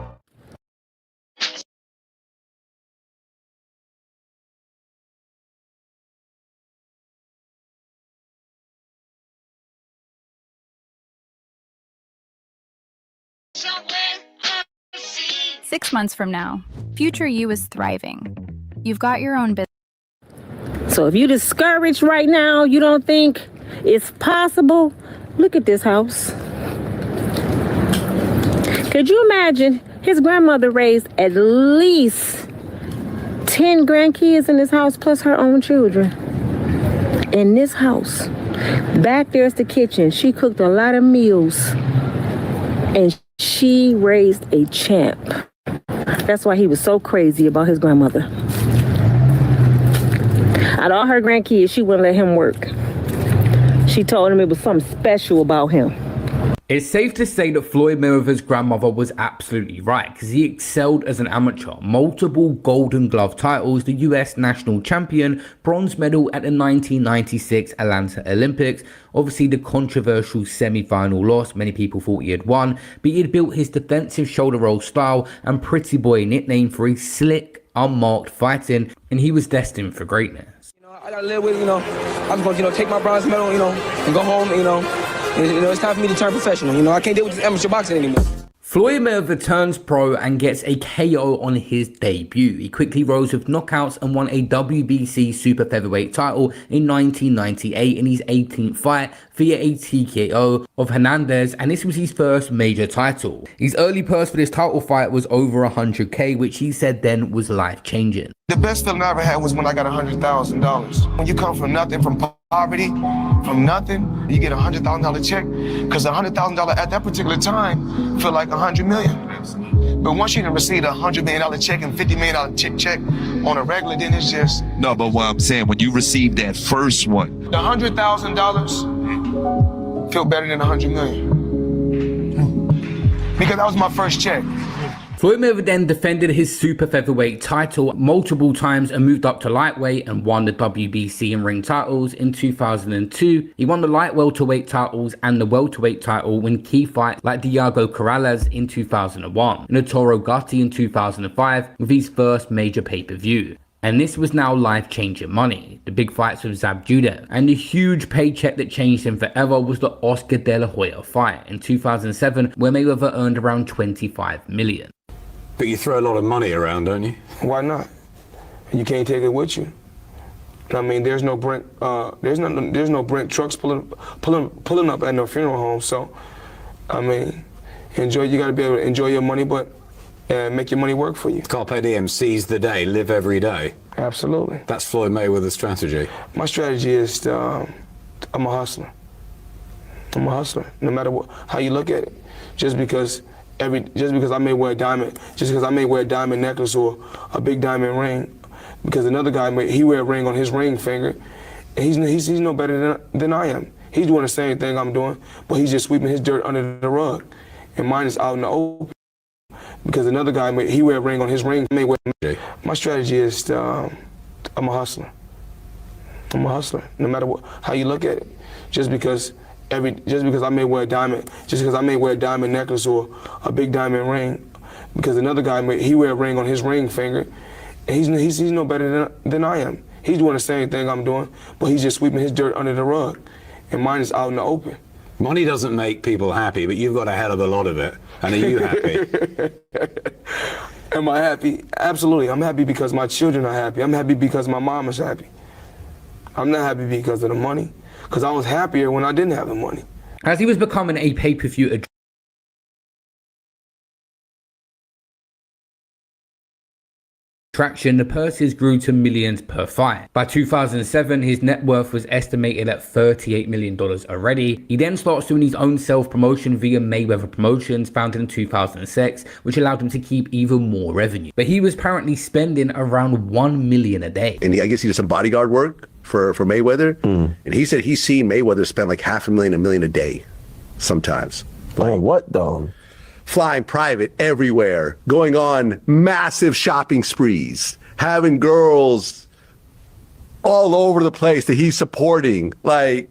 Six months from now, future you is thriving. You've got your own business. So if you're discouraged right now, you don't think it's possible, look at this house. Could you imagine his grandmother raised at least 10 grandkids in this house plus her own children? In this house, back there's the kitchen. She cooked a lot of meals and she raised a champ. That's why he was so crazy about his grandmother. Out of all her grandkids, she wouldn't let him work. She told him it was something special about him. It's safe to say that Floyd Mayweather's grandmother was absolutely right, because he excelled as an amateur. Multiple Golden Glove titles, the US national champion, bronze medal at the 1996 Atlanta Olympics. Obviously the controversial semi-final loss, many people thought he had won, but he had built his defensive shoulder roll style and Pretty Boy nickname for his slick, unmarked fighting, and he was destined for greatness. I gotta live with, I'm gonna, take my bronze medal, and go home, it's time for me to turn professional. I can't deal with this amateur boxing anymore. Floyd Mayweather turns pro and gets a KO on his debut. He quickly rose with knockouts and won a WBC super featherweight title in 1998 in his 18th fight via a TKO of Hernandez, and this was his first major title. His early purse for this title fight was over $100K, which he said then was life-changing. The best feeling I ever had was when I got $100,000. When you come from nothing, from poverty, from nothing, you get a $100,000 check, because $100,000 at that particular time felt like $100 million. But once you receive a $100 million check and $50 million check on a regular, then it's just... No, but what I'm saying, when you received that first one... The $100,000 feel better than $100 million. Because that was my first check. Floyd Mayweather then defended his super featherweight title multiple times and moved up to lightweight and won the WBC and ring titles in 2002. He won the light welterweight titles and the welterweight title in key fights like Diego Corrales in 2001 and Toro Gotti in 2005 with his first major pay-per-view. And this was now life-changing money. The big fights with Zab Judah. And the huge paycheck that changed him forever was the Oscar De La Hoya fight in 2007, where Mayweather earned around $25 million. But you throw a lot of money around, don't you? Why not? You can't take it with you. I mean, there's no Brent trucks pulling up at no funeral home. So, I mean, you got to be able to enjoy your money, but make your money work for you. Carpe diem, seize the day, live every day. Absolutely. That's Floyd Mayweather's strategy. My strategy is I'm a hustler. I'm a hustler, no matter how you look at it. Just because just because I may wear a diamond necklace or a big diamond ring, because another guy he wear a ring on his ring finger, and he's no better than I am. He's doing the same thing I'm doing, but he's just sweeping his dirt under the rug, and mine is out in the open. Because another guy he wear a ring on his ring. My strategy is I'm a hustler. I'm a hustler, no matter how you look at it. Just because I may wear a diamond necklace or a big diamond ring, because another guy he wear a ring on his ring finger, and he's no better than I am. He's doing the same thing I'm doing, but he's just sweeping his dirt under the rug, and mine is out in the open. Money doesn't make people happy, but you've got a hell of a lot of it. And are you happy? Am I happy? Absolutely. I'm happy because my children are happy. I'm happy because my mom is happy. I'm not happy because of the money, because I was happier when I didn't have the money. As he was becoming a pay-per-view attraction, the purses grew to millions per fight. By 2007, his net worth was estimated at $38 million already. He then starts doing his own self-promotion via Mayweather Promotions, founded in 2006, which allowed him to keep even more revenue. But he was apparently spending around $1 million a day. And I guess he did some bodyguard work for Mayweather, and he said he's seen Mayweather spend like $500,000, $1 million a day, sometimes. Like what though? Flying private everywhere, going on massive shopping sprees, having girls all over the place that he's supporting, like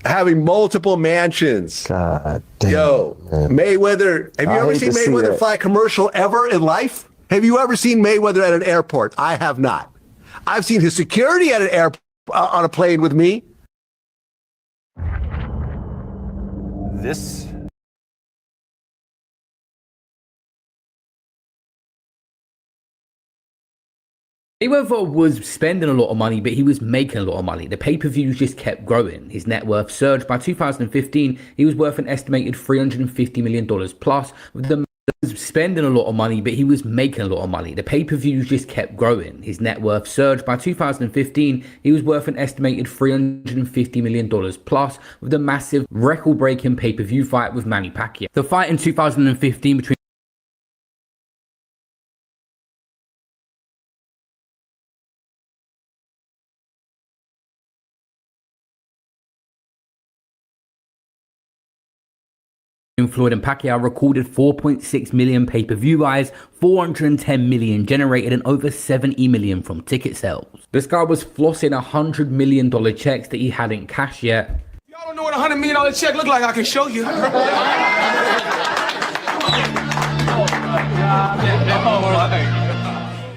having multiple mansions. God damn. Yo, man. Mayweather, have you ever seen Mayweather fly a commercial ever in life? Have you ever seen Mayweather at an airport? I have not. I've seen his security at an airport on a plane with me. This Mayweather was spending a lot of money, but he was making a lot of money. The pay-per-views just kept growing. His net worth surged. By 2015, he was worth an estimated $350 million plus. With the spending a lot of money, but he was making a lot of money. The pay-per-views just kept growing. His net worth surged. By 2015, he was worth an estimated $350 million plus, with a massive record-breaking pay-per-view fight with Manny Pacquiao. The fight in 2015 between Floyd and Pacquiao recorded 4.6 million pay-per-view eyes, 410 million generated, and over 70 million from ticket sales. This guy was flossing $100 million checks that he hadn't cashed yet. Y'all don't know what a $100 million check look like, I can show you.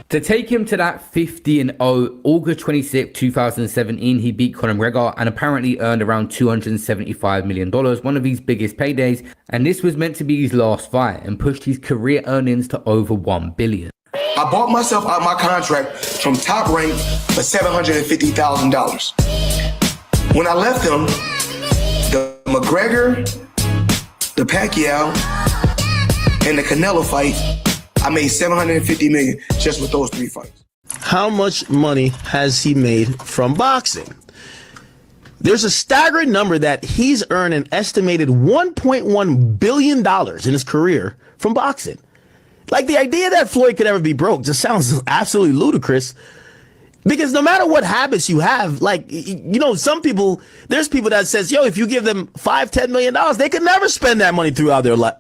To take him to that 50-0, August 26, 2017, he beat Conor McGregor and apparently earned around $275 million, one of his biggest paydays, and this was meant to be his last fight and pushed his career earnings to over $1 billion. I bought myself out my contract from Top Rank for $750,000. When I left them, the McGregor, the Pacquiao, and the Canelo fight, I made $750 million just with those 3 fights. How much money has he made from boxing? There's a staggering number that he's earned an estimated $1.1 billion in his career from boxing. Like, the idea that Floyd could ever be broke just sounds absolutely ludicrous. Because no matter what habits you have, like, you know, there's people that says, yo, if you give them $5-10 million, they could never spend that money throughout their life.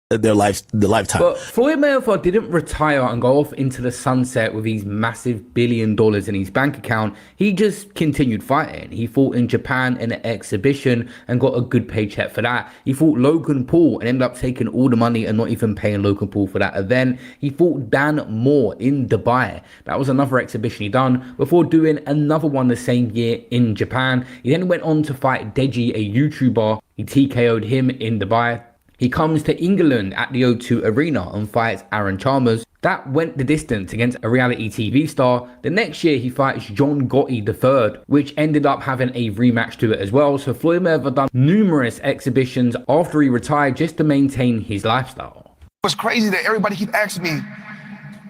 The lifetime. But Floyd Mayweather didn't retire and go off into the sunset with his massive $1 billion in his bank account. He just continued fighting. He fought in Japan in an exhibition and got a good paycheck for that. He fought Logan Paul and ended up taking all the money and not even paying Logan Paul for that event. He fought Dan Moore in Dubai. That was another exhibition he done before doing another one the same year in Japan. He then went on to fight Deji, a YouTuber. He TKO'd him in Dubai. He comes to England at the O2 Arena and fights Aaron Chalmers. That went the distance against a reality TV star. The next year he fights John Gotti III, which ended up having a rematch to it as well. So Floyd Mayweather done numerous exhibitions after he retired just to maintain his lifestyle. It's crazy that everybody keep asking me,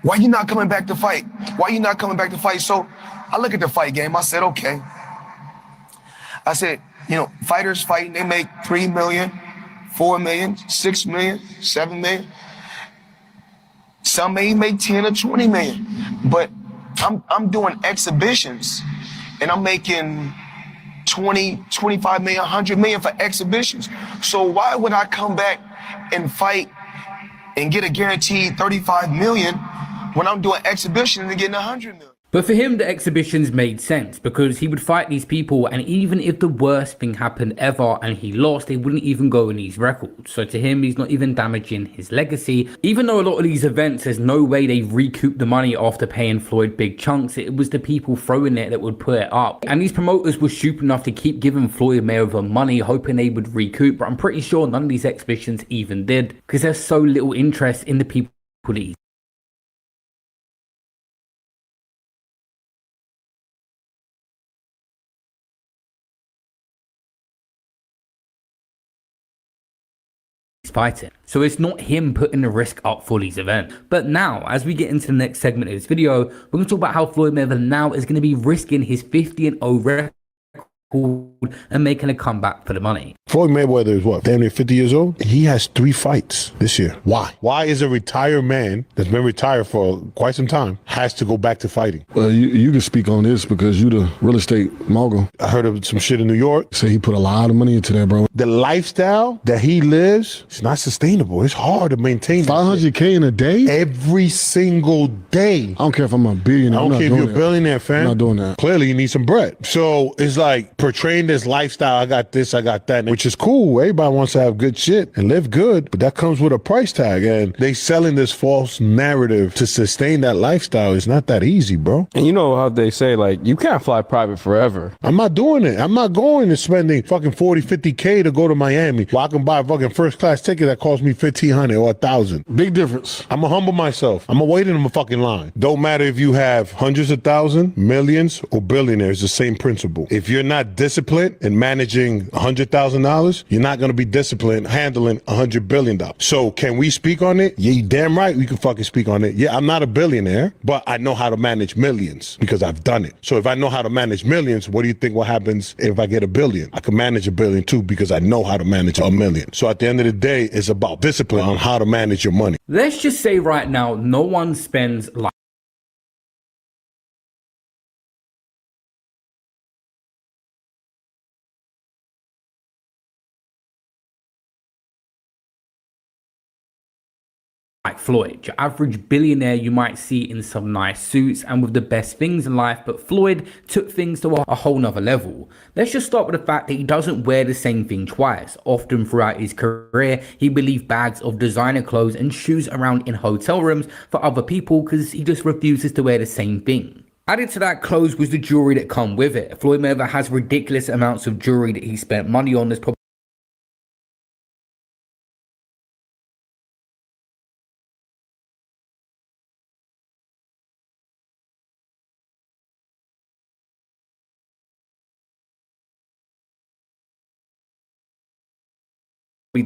Why you not coming back to fight? Why you not coming back to fight? So I look at the fight game. I said, okay. I said, you know, fighters fighting, they make 3 million, 4 million, 6 million, 7 million. Some may make 10 or 20 million. But I'm doing exhibitions and I'm making 20, 25 million, 100 million for exhibitions. So why would I come back and fight and get a guaranteed 35 million when I'm doing exhibitions and getting 100 million? But for him, the exhibitions made sense because he would fight these people, and even if the worst thing happened ever and he lost, they wouldn't even go in his records. So to him, he's not even damaging his legacy. Even though a lot of these events, there's no way they recoup the money after paying Floyd big chunks. It was the people throwing it that would put it up. And these promoters were stupid enough to keep giving Floyd Mayweather money, hoping they would recoup. But I'm pretty sure none of these exhibitions even did because there's so little interest in the people that he's fighting. So it's not him putting the risk up for these events. But now, as we get into the next segment of this video, we're going to talk about how Floyd Mayweather now is going to be risking his 50-0 record and making a comeback for the money. Floyd Mayweather is what, damn near 50 years old? He has 3 fights this year. Why? Why is a retired man that's been retired for quite some time has to go back to fighting? Well, you can speak on this because you the real estate mogul. I heard of some shit in New York. Say he put a lot of money into that, bro. The lifestyle that he lives, it's not sustainable. It's hard to maintain. $500K in a day? Every single day. I don't care if I'm a billionaire. I don't care if you're a billionaire, fam. I'm not doing that. Clearly, you need some bread. So it's like portraying this lifestyle. I got this, I got that, which is cool. Everybody wants to have good shit and live good, but that comes with a price tag. And they selling this false narrative to sustain that lifestyle. It's not that easy, bro. And you know how they say, like, you can't fly private forever. I'm not doing it. I'm not going and spending fucking 40, 50K to go to Miami. Well, I can buy a fucking first class ticket that costs me 1,500 or 1,000. Big difference. I'm gonna humble myself. I'm gonna wait in a fucking line. Don't matter if you have hundreds of thousands, millions, or billionaires, the same principle. If you're not disciplined in managing $100,000, you're not gonna be disciplined handling $100 billion. So can we speak on it? Yeah, you damn right we can fucking speak on it. Yeah, I'm not a billionaire, but I know how to manage millions because I've done it. So if I know how to manage millions, what do you think what happens if I get $1 billion? I can manage $1 billion too because I know how to manage $1 million. So at the end of the day, it's about discipline on how to manage your money. Let's just say right now, no one spends like Floyd, your average billionaire you might see in some nice suits and with the best things in life, but Floyd took things to a whole nother level. Let's just start with the fact that he doesn't wear the same thing twice. Often throughout his career, he would leave bags of designer clothes and shoes around in hotel rooms for other people because he just refuses to wear the same thing. Added to that, clothes was the jewelry that come with it. Floyd Mayweather has ridiculous amounts of jewelry that he spent money on. There's probably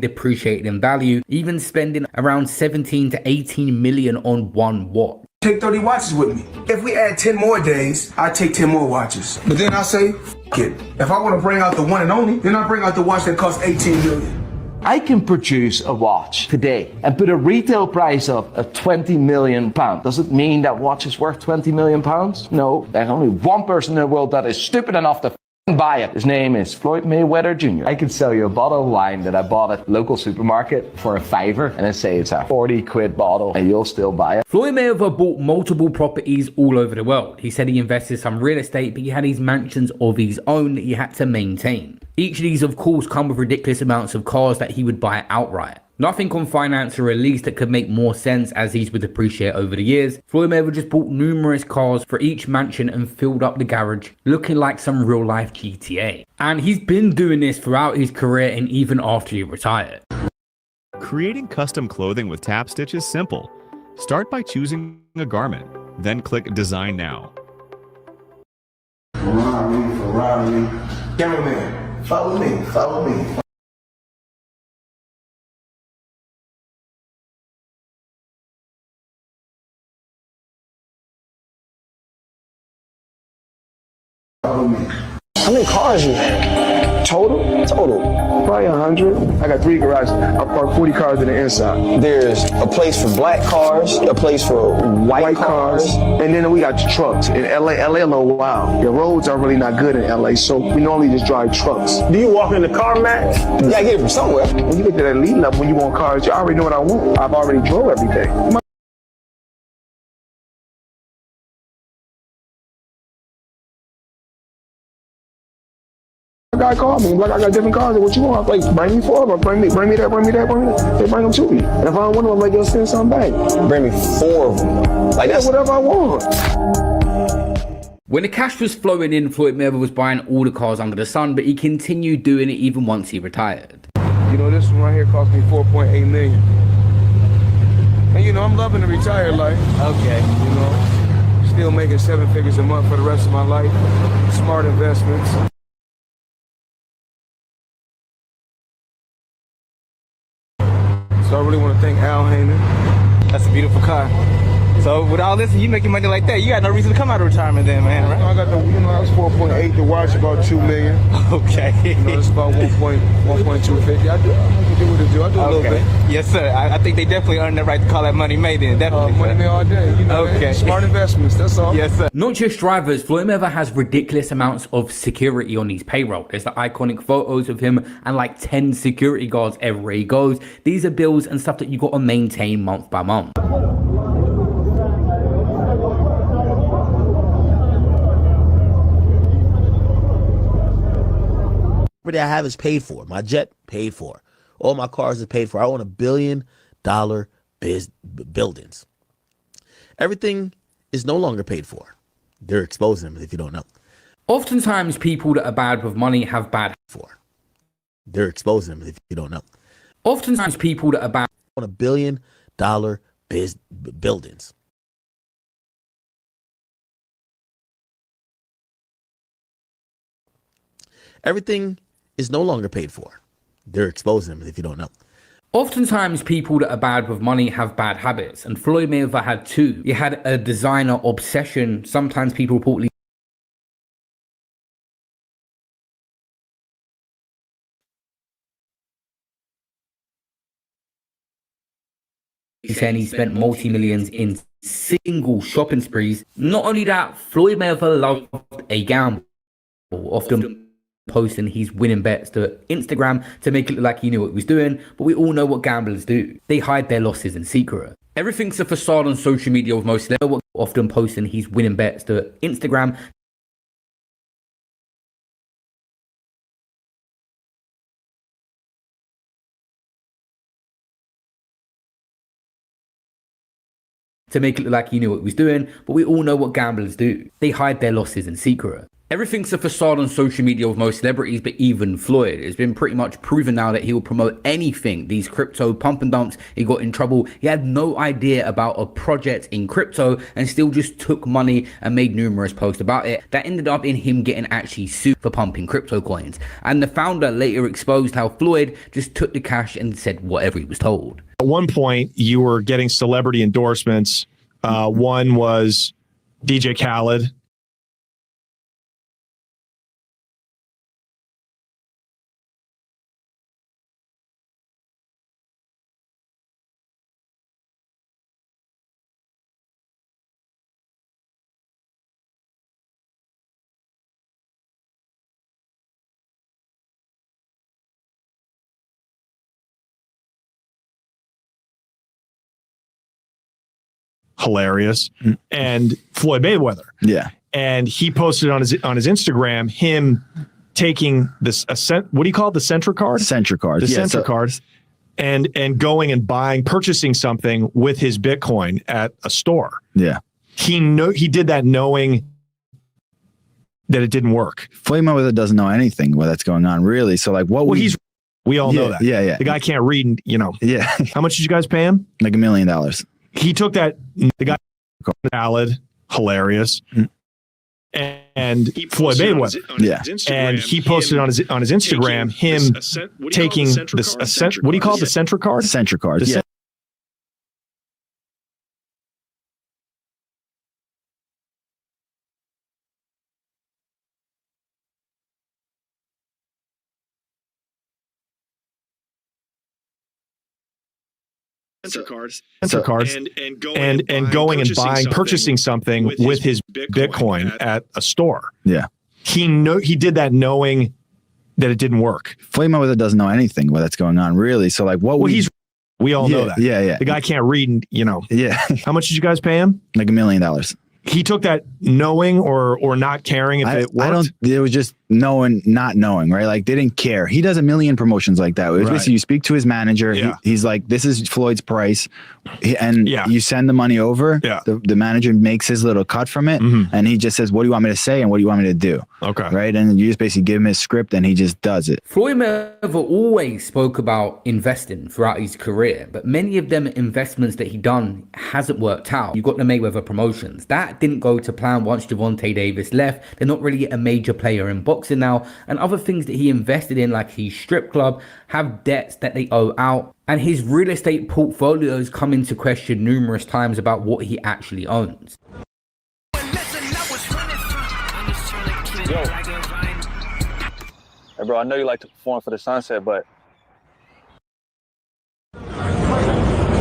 depreciated in value, even spending around 17 to 18 million on one watch. Take 30 watches with me. If we add 10 more days, I take 10 more watches. But then I say, F it. If I want to bring out the one and only, then I bring out the watch that costs 18 million. I can produce a watch today and put a retail price of £20 million. Does it mean that watch is worth £20 million? No, there's only one person in the world that is stupid enough to buy it. His name is Floyd Mayweather Jr. I could sell you a bottle of wine that I bought at local supermarket for a £5 and I say it's a 40 quid bottle and you'll still buy it. Floyd Mayweather bought multiple properties all over the world. He said he invested some real estate, but he had his mansions of his own that he had to maintain. Each of these, of course, come with ridiculous amounts of cars that he would buy outright. Nothing on finance or release that could make more sense as these would depreciate over the years. Floyd Mayweather just bought numerous cars for each mansion and filled up the garage, looking like some real life GTA. And he's been doing this throughout his career and even after he retired. Creating custom clothing with Tap Stitch is simple. Start by choosing a garment, then click Design Now. Ferrari. Cameraman, follow me. How many cars you have? Total? Probably 100. I got 3 garages. I parked 40 cars in the inside. There's a place for black cars, a place for white cars, and then we got trucks. In LA a little wild. The roads are really not good in LA, so we normally just drive trucks. Do you walk in the car, Max? Yeah, I get it from somewhere. When you get to that elite level, when you want cars, you already know what I want. I've already drove everything. Guy called me, like, I got different cars, what you want? Like, bring me 4 of them, bring me that. They bring them to me. And if I don't want them, I'm like, yo, send something back. Bring me 4 of them. Like, that's whatever I want. When the cash was flowing in, Floyd Mayweather was buying all the cars under the sun, but he continued doing it even once he retired. You know, this one right here cost me $4.8 million. And you know, I'm loving the retired life. Okay. You know, still making 7 figures a month for the rest of my life. Smart investments. So I really want to thank Al Heyman. That's a beautiful car. So with all this, and you making money like that, you got no reason to come out of retirement then, man, right? I got the, you know, I was 4.8. The watch about $2 million. Okay. You know, it's about 1.250. I do what I do. I do a little bit. Yes, sir. I think they definitely earned the right to call that money made then. Definitely. Money made all day. You know, okay. Smart investments. That's all. Yes, sir. Not just drivers, Floyd Mayweather has ridiculous amounts of security on his payroll. There's the iconic photos of him and like 10 security guards everywhere he goes. These are bills and stuff that you got to maintain month by month. Everything I have is paid for. My jet paid for. All my cars are paid for. I own $1 billion buildings. Everything is no longer paid for. They're exposing them if you don't know. Oftentimes people that are bad with money have bad for. They're exposing them if you don't know. Oftentimes people that are bad on $1 billion buildings. Everything is no longer paid for. They're exposing them if you don't know. Oftentimes people that are bad with money have bad habits, and Floyd Mayweather had 2. He had a designer obsession. Sometimes people reportedly saying he spent multi-millions in single shopping sprees. Not only that, Floyd Mayweather loved a gamble, often posting his winning bets to Instagram to make it look like he knew what he was doing, but we all know what gamblers do. They hide their losses in secret. Everything's a facade on social media with most celebrities, often posting his winning bets to Instagram to make it look like he knew what he was doing, but we all know what gamblers do. They hide their losses in secret. Everything's a facade on social media with most celebrities, but even Floyd. It's been pretty much proven now that he will promote anything. These crypto pump and dumps, he got in trouble. He had no idea about a project in crypto and still just took money and made numerous posts about it. That ended up in him getting actually sued for pumping crypto coins. And the founder later exposed how Floyd just took the cash and said whatever he was told. At one point, you were getting celebrity endorsements. One was DJ Khaled. Hilarious. And Floyd Mayweather. Yeah. And he posted on his Instagram him taking this what do you call it? The Centra card? Centra card. The Centra cards. And going and purchasing something with his Bitcoin at a store. Yeah. He did that knowing that it didn't work. Floyd Mayweather doesn't know anything that's going on, really. So like what we all know that. Yeah, yeah. The guy can't read, Yeah. How much did you guys pay him? Like $1 million. He took that, the guy, salad, hilarious. And Floyd Mayweather. Yeah. And he posted on his Instagram him taking this, what do you call it? The Centra card? Centra card. Yeah. sensor cards, and going and purchasing something with his Bitcoin at a store. Yeah. He did that knowing that it didn't work. Floyd Mayweather doesn't know anything that's going on, really. So like, we all know that. Yeah. The guy can't read, and Yeah. How much did you guys pay him? Like $1 million. He took that knowing or not caring if it worked? It was just knowing, not knowing, right? Like they didn't care. He does a million promotions like that. It was basically you speak to his manager. Yeah. He's like, this is Floyd's price. You send the money over. Yeah. The manager makes his little cut from it. And he just says, what do you want me to say? And what do you want me to do? Okay. Right. And you just basically give him his script and he just does it. Floyd Mayweather always spoke about investing throughout his career, but many of them investments that he done hasn't worked out. You got the Mayweather promotions. That didn't go to plan once Gervonta Davis left. They're not really a major player in boxing now. And other things that he invested in, like his strip club, have debts that they owe out. And his real estate portfolios come into question numerous times about what he actually owns. Yo. Hey, bro, I know you like to perform for the sunset, but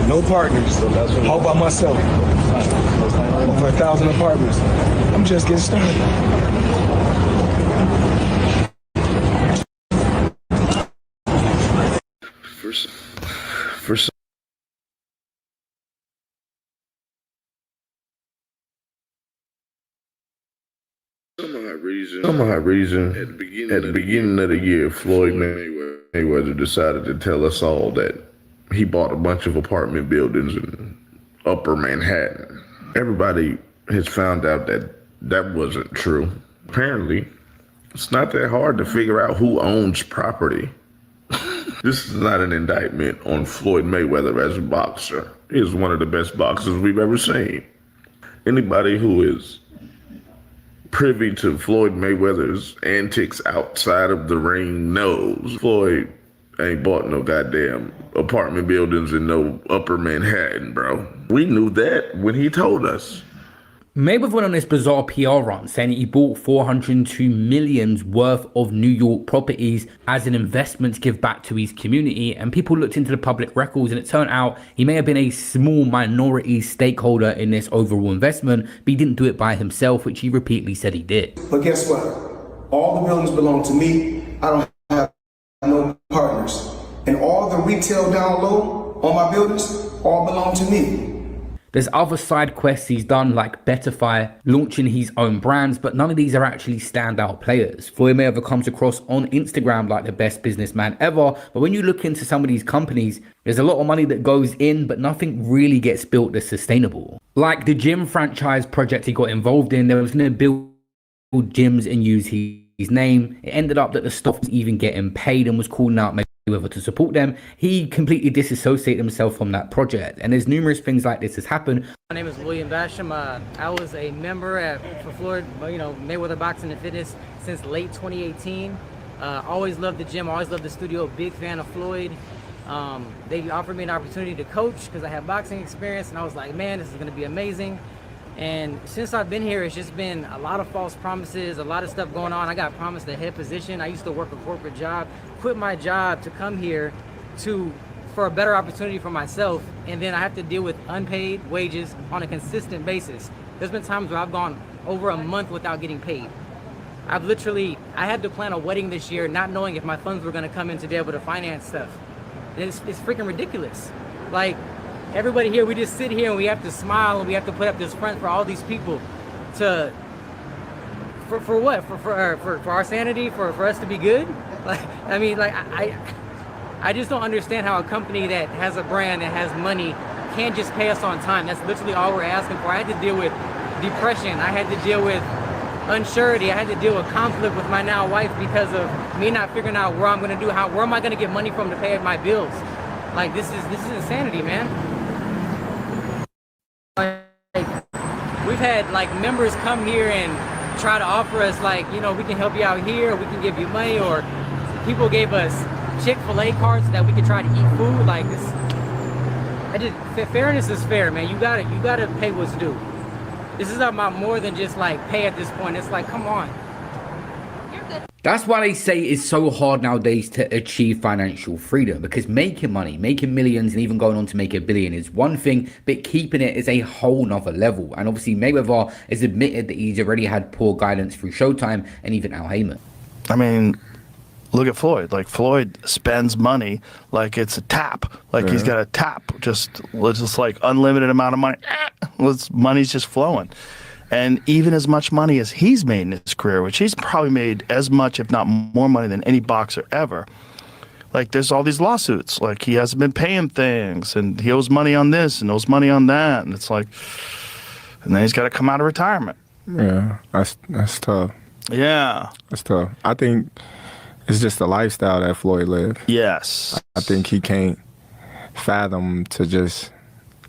No partners. All by myself. Over 1,000 apartments. I'm just getting started. For some odd reason, at the beginning of the year, Floyd Mayweather decided to tell us all that he bought a bunch of apartment buildings in Upper Manhattan. Everybody has found out that that wasn't true. Apparently, it's not that hard to figure out who owns property. This is not an indictment on Floyd Mayweather as a boxer. He is one of the best boxers we've ever seen. Anybody who is privy to Floyd Mayweather's antics outside of the ring knows Floyd ain't bought no goddamn apartment buildings in no Upper Manhattan, bro. We knew that when he told us. Mayweather went on this bizarre PR run saying he bought $402 million worth of New York properties as an investment to give back to his community, and people looked into the public records and it turned out he may have been a small minority stakeholder in this overall investment, but he didn't do it by himself, which he repeatedly said he did. But guess what? All the buildings belong to me. I don't have no partners. And all the retail down low on my buildings all belong to me. There's other side quests he's done, like Betterfy, launching his own brands, but none of these are actually standout players. Floyd Mayweather comes across on Instagram like the best businessman ever, but when you look into some of these companies, there's a lot of money that goes in, but nothing really gets built that's sustainable. Like the gym franchise project he got involved in, there was no build gyms and use his name. It ended up that the staff was even getting paid and was calling out Mayweather to support them. He completely disassociated himself from that project, and there's numerous things like this has happened. My name is William Basham. I was a member for Floyd, Mayweather Boxing and Fitness since late 2018. Always loved the gym, always loved the studio, big fan of Floyd. They offered me an opportunity to coach because I have boxing experience, and I was like, man, this is going to be amazing. And since I've been here, it's just been a lot of false promises, a lot of stuff going on. I got promised a head position. I used to work a corporate job, quit my job to come here for a better opportunity for myself. And then I have to deal with unpaid wages on a consistent basis. There's been times where I've gone over a month without getting paid. I had to plan a wedding this year, not knowing if my funds were gonna come in to be able to finance stuff. And it's freaking ridiculous. Like, everybody here, we just sit here and we have to smile and we have to put up this front for all these people for what? For our sanity, for us to be good? Like, I mean, like, I just don't understand how a company that has a brand that has money can't just pay us on time. That's literally all we're asking for. I had to deal with depression. I had to deal with unsurety. I had to deal with conflict with my now wife because of me not figuring out where I'm gonna where am I gonna get money from to pay my bills? Like, this is insanity, man. We've had like members come here and try to offer us like, we can help you out here, or we can give you money, or people gave us Chick-fil-A cards so that we could try to eat food. Like this, fairness is fair, man. You gotta pay what's due. This is about more than just like pay at this point. It's like, come on. That's why they say it's so hard nowadays to achieve financial freedom, because making money, making millions, and even going on to make $1 billion is one thing, but keeping it is a whole nother level. And obviously Mayweather has admitted that he's already had poor guidance through Showtime and even Al Heyman. I mean, look at Floyd. Like, Floyd spends money like it's a tap. Like, he's got a tap, just like unlimited amount of money. Money's just flowing. And even as much money as he's made in his career, which he's probably made as much, if not more money than any boxer ever, like, there's all these lawsuits. Like, he hasn't been paying things, and he owes money on this and owes money on that. And it's like, and then he's got to come out of retirement. Yeah, that's tough. Yeah. That's tough. I think it's just the lifestyle that Floyd lived. Yes. I think he can't fathom to just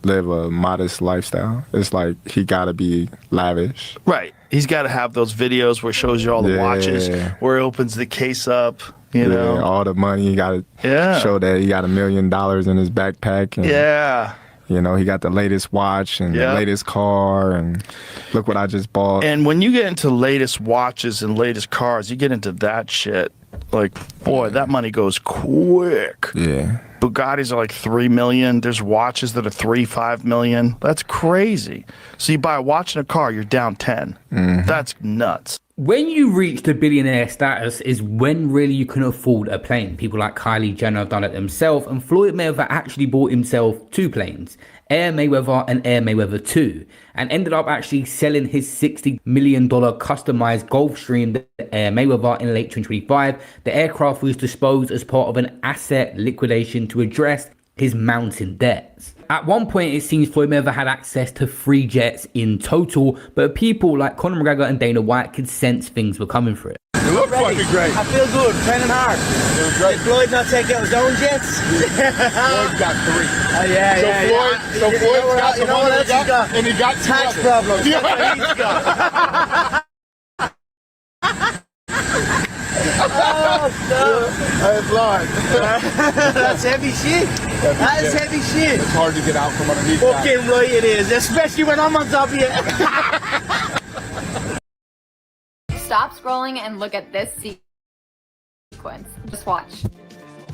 live a modest lifestyle. It's like he gotta be lavish. Right. He's got to have those videos where it shows you all the watches, where he opens the case up, you know. All the money. He got to show that he got $1 million in his backpack. And, you know, he got the latest watch and the latest car, and look what I just bought. And when you get into latest watches and latest cars, you get into that shit. Like, boy, that money goes quick. Yeah. Bugattis are like 3 million. There's watches that are 3-5 million. That's crazy. So you buy a watch and a car, you're down 10. That's nuts. When you reach the billionaire status is when really you can afford a plane. People like Kylie Jenner have done it themselves, and Floyd Mayweather actually bought himself 2 planes, Air Mayweather and Air Mayweather 2, and ended up actually selling his $60 million customized Gulfstream, the Air Mayweather, in late 2025. The aircraft was disposed as part of an asset liquidation to address his mounting debts. At one point, it seems Floyd Mayweather had access to 3 jets in total, but people like Conor McGregor and Dana White could sense things were coming for it. You look fucking great. I feel good, training hard. Feels great. Did Floyd not take out his own jets? Floyd's got 3. So Floyd's got the what money else he got? and he got tax 2 problems. Yeah. That's what he's got. Oh, That's Lord. That's heavy shit. That's heavy shit. It's hard to get out from underneath that. Fucking right it is, especially when I'm on top of you. Stop scrolling and look at this sequence. Just watch.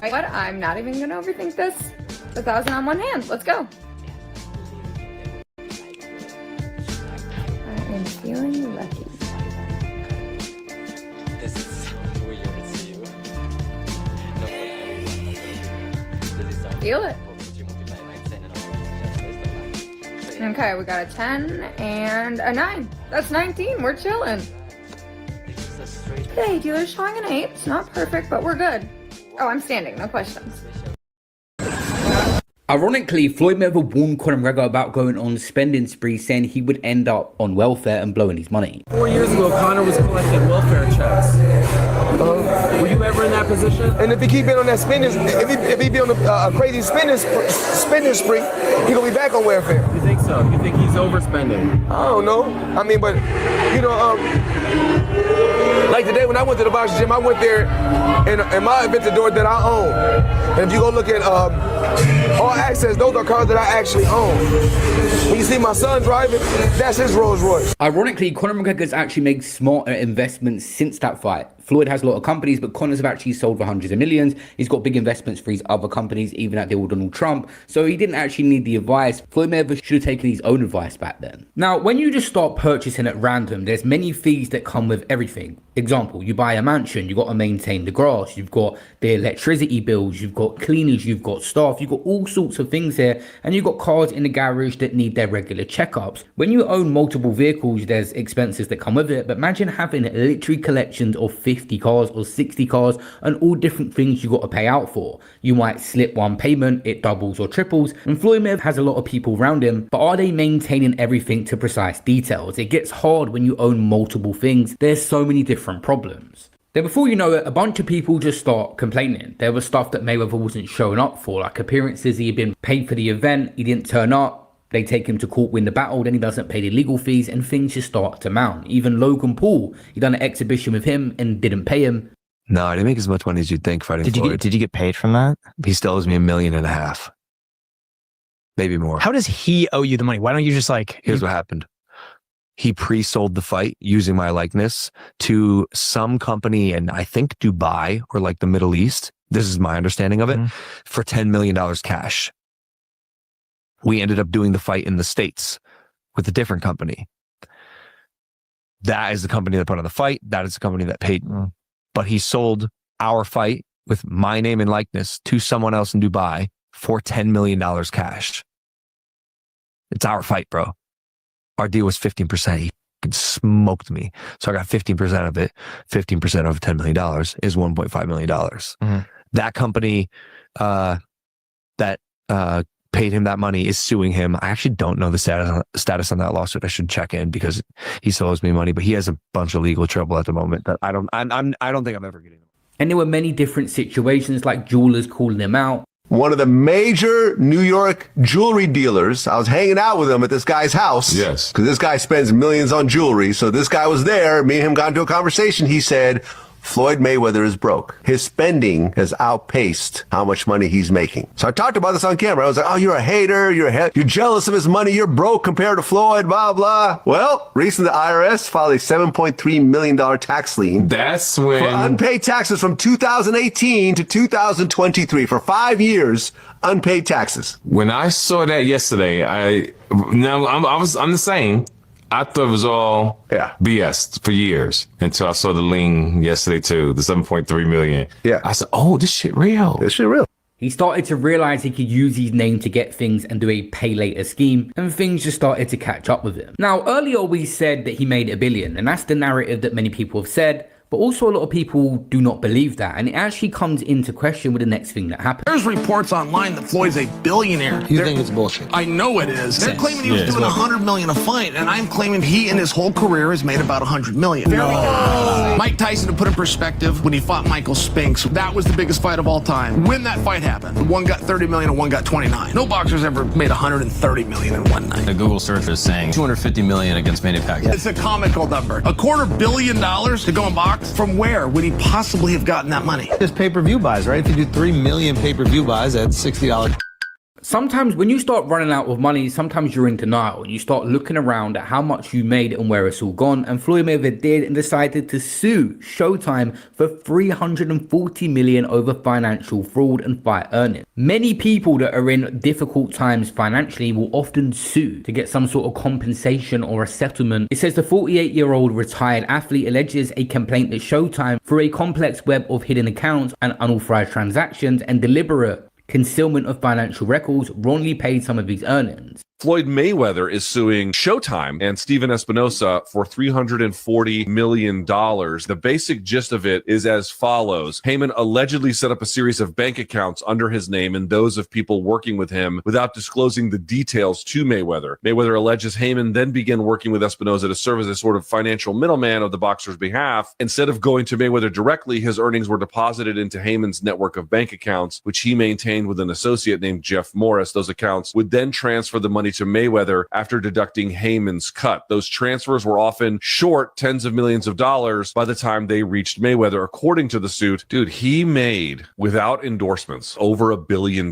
Right, what? I'm not even gonna overthink this. 1,000 on one hand. Let's go. I am feeling lucky. This is so weird to you. Feel it. Okay, we got a 10 and a 9. That's 19. We're chilling. Hey, dealer's showing an 8. It's not perfect, but we're good. Oh, I'm standing. No questions. Ironically, Floyd Mayweather warned Conor McGregor about going on spending sprees, saying he would end up on welfare and blowing his money. 4 years ago, Conor was collecting welfare checks. Were you ever in that position? And if he keep being on that spending, if he be on a crazy spending spree, he gonna be back on welfare. You think so? You think he's overspending? I don't know. I mean, but you know, like today when I went to the boxing gym, I went there in my Aventador that I own. And if you go look at All Access, those are cars that I actually own. When you see my son driving, that's his Rolls Royce. Ironically, Conor McGregor's actually made smarter investments since that fight. Floyd has a lot of companies, but Conor's have actually sold for hundreds of millions. He's got big investments for his other companies, even at the old Donald Trump. So he didn't actually need the advice. Floyd Mayweather should have taken his own advice back then. Now, when you just start purchasing at random, there's many fees that come with everything. Example, you buy a mansion, you got to maintain the grass, you've got the electricity bills, you've got cleaners, you've got staff, you've got all sorts of things here, and you've got cars in the garage that need their regular checkups. When you own multiple vehicles, there's expenses that come with it, but imagine having literally collections of 50 cars or 60 cars and all different things you got to pay out for. You might slip one payment, it doubles or triples, and Floyd Mayweather has a lot of people around him, but are they maintaining everything to precise details? It gets hard when you own multiple things. There's so many different problems. Then before you know it, a bunch of people just start complaining. There was stuff that Mayweather wasn't showing up for, like appearances. He had been paid for the event, he didn't turn up. They take him to court, win the battle, then he doesn't pay the legal fees, and things just start to mount. Even Logan Paul, he done an exhibition with him and didn't pay him. No, I didn't make as much money as you'd think fighting Floyd. Did you get paid from that? He still owes me $1.5 million. Maybe more. How does he owe you the money? Why don't you just like... Here's what happened. he pre-sold the fight using my likeness to some company in, I think, Dubai or like the Middle East. This is my understanding of it, for $10 million cash. We ended up doing the fight in the States with a different company. That is the company that put on the fight. That is the company that paid me. But he sold our fight with my name and likeness to someone else in Dubai for $10 million cash. It's our fight, bro. Our deal was 15%. He smoked me. So I got 15% of it. 15% of $10 million is $1.5 million. That company that paid him that money is suing him. I actually don't know the status on that lawsuit. I should check in because he still owes me money, but he has a bunch of legal trouble at the moment that I don't think I'm ever getting. And there were many different situations, like jewelers calling him out. One of the major New York jewelry dealers, I was hanging out with him at this guy's house. Yes. Because this guy spends millions on jewelry. So this guy was there. Me and him got into a conversation. He said, Floyd Mayweather is broke. His spending has outpaced how much money he's making. So I talked about this on camera. I was like, oh, you're a hater. You're jealous of his money. You're broke compared to Floyd, blah, blah. Well, recently the IRS filed a $7.3 million tax lien. That's when... for unpaid taxes from 2018 to 2023. For 5 years, unpaid taxes. When I saw that yesterday, I'm the same. I thought it was all BS for years until I saw the lien yesterday too, the 7.3 million. Yeah. I said, oh, this shit real. This shit real. He started to realize he could use his name to get things and do a pay later scheme, and things just started to catch up with him. Now, earlier we said that he made $1 billion, and that's the narrative that many people have said. But also a lot of people do not believe that, and it actually comes into question with the next thing that happened. There's reports online that Floyd's a billionaire. You think it's bullshit? I know it is. They're claiming he was doing $100 million a fight, and I'm claiming he in his whole career has made about $100 million. Mike Tyson, to put in perspective, when he fought Michael Spinks, that was the biggest fight of all time. When that fight happened, one got 30 million and one got 29. No boxer's ever made 130 million in one night. The Google search is saying 250 million against Manny Pacquiao. It's a comical number. $250 million to go and box? From where would he possibly have gotten that money? Just pay-per-view buys, right? If you do 3 million pay-per-view buys, that's $60. Sometimes when you start running out of money, sometimes you're in denial and you start looking around at how much you made and where it's all gone. And Floyd Mayweather did and decided to sue Showtime for $340 million over financial fraud and fight earnings. Many people that are in difficult times financially will often sue to get some sort of compensation or a settlement. It says the 48-year-old retired athlete alleges a complaint that Showtime, through a complex web of hidden accounts and unauthorized transactions and deliberate concealment of financial records, wrongly paid some of his earnings. Floyd Mayweather is suing Showtime and Steven Espinosa for $340 million. The basic gist of it is as follows. Heyman allegedly set up a series of bank accounts under his name and those of people working with him without disclosing the details to Mayweather. Mayweather alleges Heyman then began working with Espinosa to serve as a sort of financial middleman of the boxer's behalf. Instead of going to Mayweather directly, his earnings were deposited into Heyman's network of bank accounts, which he maintained with an associate named Jeff Morris. Those accounts would then transfer the money to Mayweather after deducting Heyman's cut. Those transfers were often short tens of millions of dollars by the time they reached Mayweather. According to the suit, dude, he made, without endorsements, over $1 billion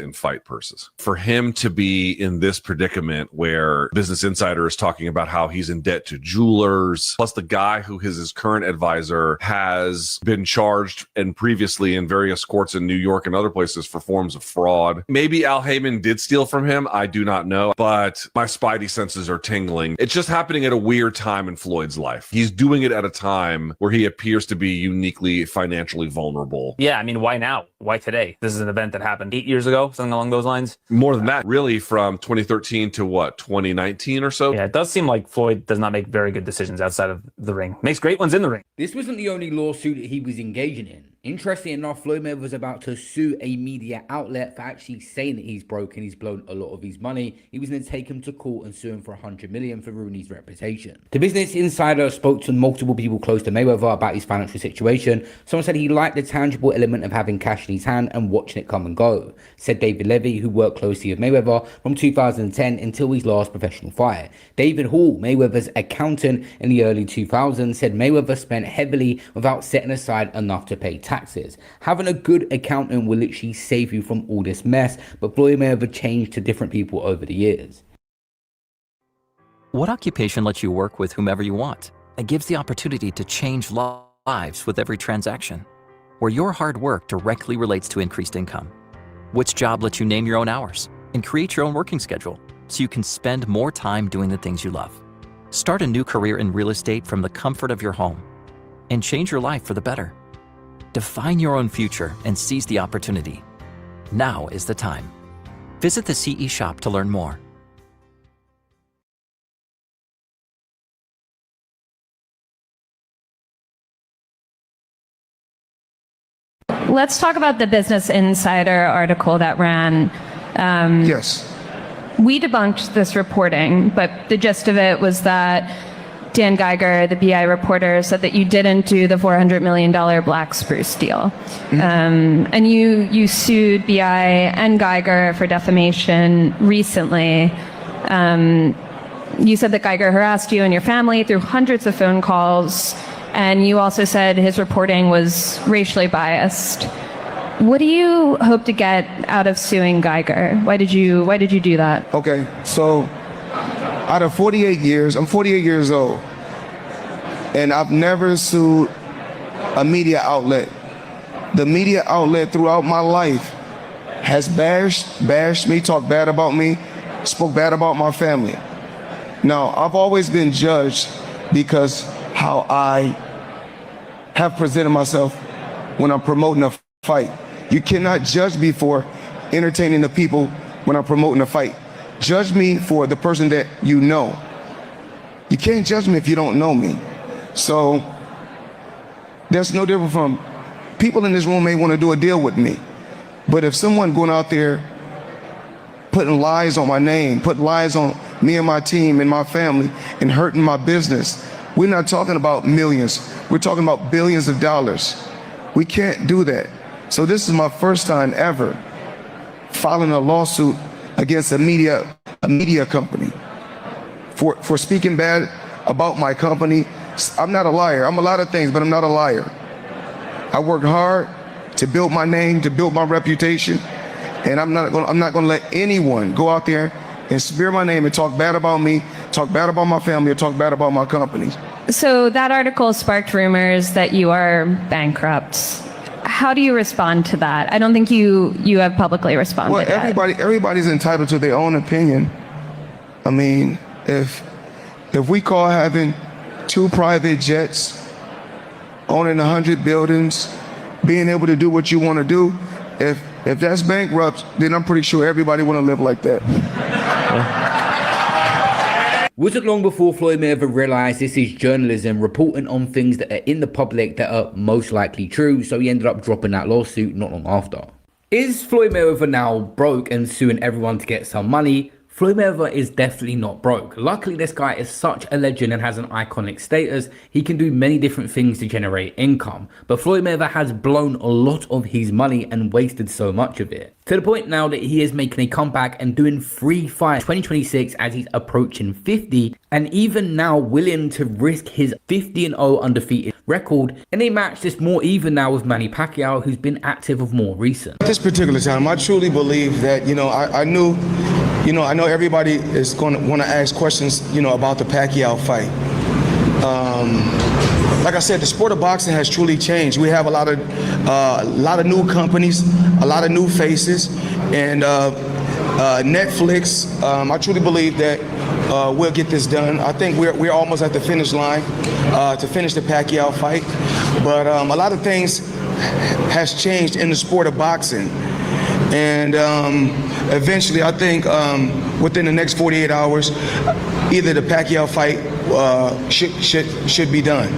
in fight purses. For him to be in this predicament where Business Insider is talking about how he's in debt to jewelers, plus the guy who is his current advisor has been charged and previously in various courts in New York and other places for forms of fraud. Maybe Al Heyman did steal from him. I do not know. But my spidey senses are tingling. It's just happening at a weird time in Floyd's life. He's doing it at a time where he appears to be uniquely financially vulnerable. Yeah, I mean, why now? Why today? This is an event that happened 8 years ago, something along those lines. More than that, really, from 2013 to what, 2019 or so? Yeah, it does seem like Floyd does not make very good decisions outside of the ring. Makes great ones in the ring. This wasn't the only lawsuit that he was engaging in. Interestingly enough, Floyd Mayweather was about to sue a media outlet for actually saying that he's broke and he's blown a lot of his money. He was going to take him to court and sue him for $100 million for ruining his reputation. The Business Insider spoke to multiple people close to Mayweather about his financial situation. Someone said he liked the tangible element of having cash in his hand and watching it come and go. Said David Levy, who worked closely with Mayweather from 2010 until his last professional fight. David Hall, Mayweather's accountant in the early 2000s, said Mayweather spent heavily without setting aside enough to pay taxes. Having a good accountant will literally save you from all this mess, but Floyd Mayweather changed to different people over the years. What occupation lets you work with whomever you want and gives the opportunity to change lives with every transaction? Where your hard work directly relates to increased income? Which job lets you name your own hours and create your own working schedule so you can spend more time doing the things you love? Start a new career in real estate from the comfort of your home and change your life for the better. Define your own future and seize the opportunity. Now is the time. Visit the CE shop to learn more. Let's talk about the Business Insider article that ran. Yes. We debunked this reporting, but the gist of it was that Dan Geiger, the BI reporter, said that you didn't do the $400 million Black Spruce deal. And you sued BI and Geiger for defamation recently. You said that Geiger harassed you and your family through hundreds of phone calls, and you also said his reporting was racially biased. What do you hope to get out of suing Geiger? Why did you do that? Okay, so out of 48 years, I'm 48 years old, and I've never sued a media outlet. The media outlet throughout my life has bashed me, talked bad about me, spoke bad about my family. Now, I've always been judged because how I have presented myself when I'm promoting a fight. You cannot judge me for entertaining the people when I'm promoting a fight. Judge me for the person that you know. You can't judge me if you don't know me. So that's no different from people in this room may want to do a deal with me. But if someone going out there putting lies on my name, put lies on me and my team and my family and hurting my business, we're not talking about millions. We're talking about billions of dollars. We can't do that. So this is my first time ever filing a lawsuit against a media company for speaking bad about my company. I'm not a liar. I'm a lot of things, but I'm not a liar. I worked hard to build my name, to build my reputation, and I'm not going to let anyone go out there and smear my name and talk bad about me, talk bad about my family, or talk bad about my company. So that article sparked rumors that you are bankrupt. How do you respond to that? I don't think you have publicly responded. Well, everybody's entitled to their own opinion. I mean, if we call having 2 private jets, owning 100 buildings, being able to do what you want to do, if that's bankrupt, then I'm pretty sure everybody want to live like that. Wasn't long before Floyd Mayweather realised this is journalism, reporting on things that are in the public that are most likely true, so he ended up dropping that lawsuit not long after. Is Floyd Mayweather now broke and suing everyone to get some money? Floyd Mayweather is definitely not broke. Luckily, this guy is such a legend and has an iconic status. He can do many different things to generate income. But Floyd Mayweather has blown a lot of his money and wasted so much of it. To the point now that he is making a comeback and doing 3 fights 2026 as he's approaching 50. And even now willing to risk his 50-0 undefeated record in a match that's more even now with Manny Pacquiao, who's been active of more recent. At this particular time, I truly believe that, I know everybody is going to want to ask questions, about the Pacquiao fight. Like I said, the sport of boxing has truly changed. We have a lot of new companies, a lot of new faces, and Netflix. I truly believe that we'll get this done. I think we're almost at the finish line to finish the Pacquiao fight. But a lot of things has changed in the sport of boxing. And eventually, I think within the next 48 hours, either the Pacquiao fight should be done.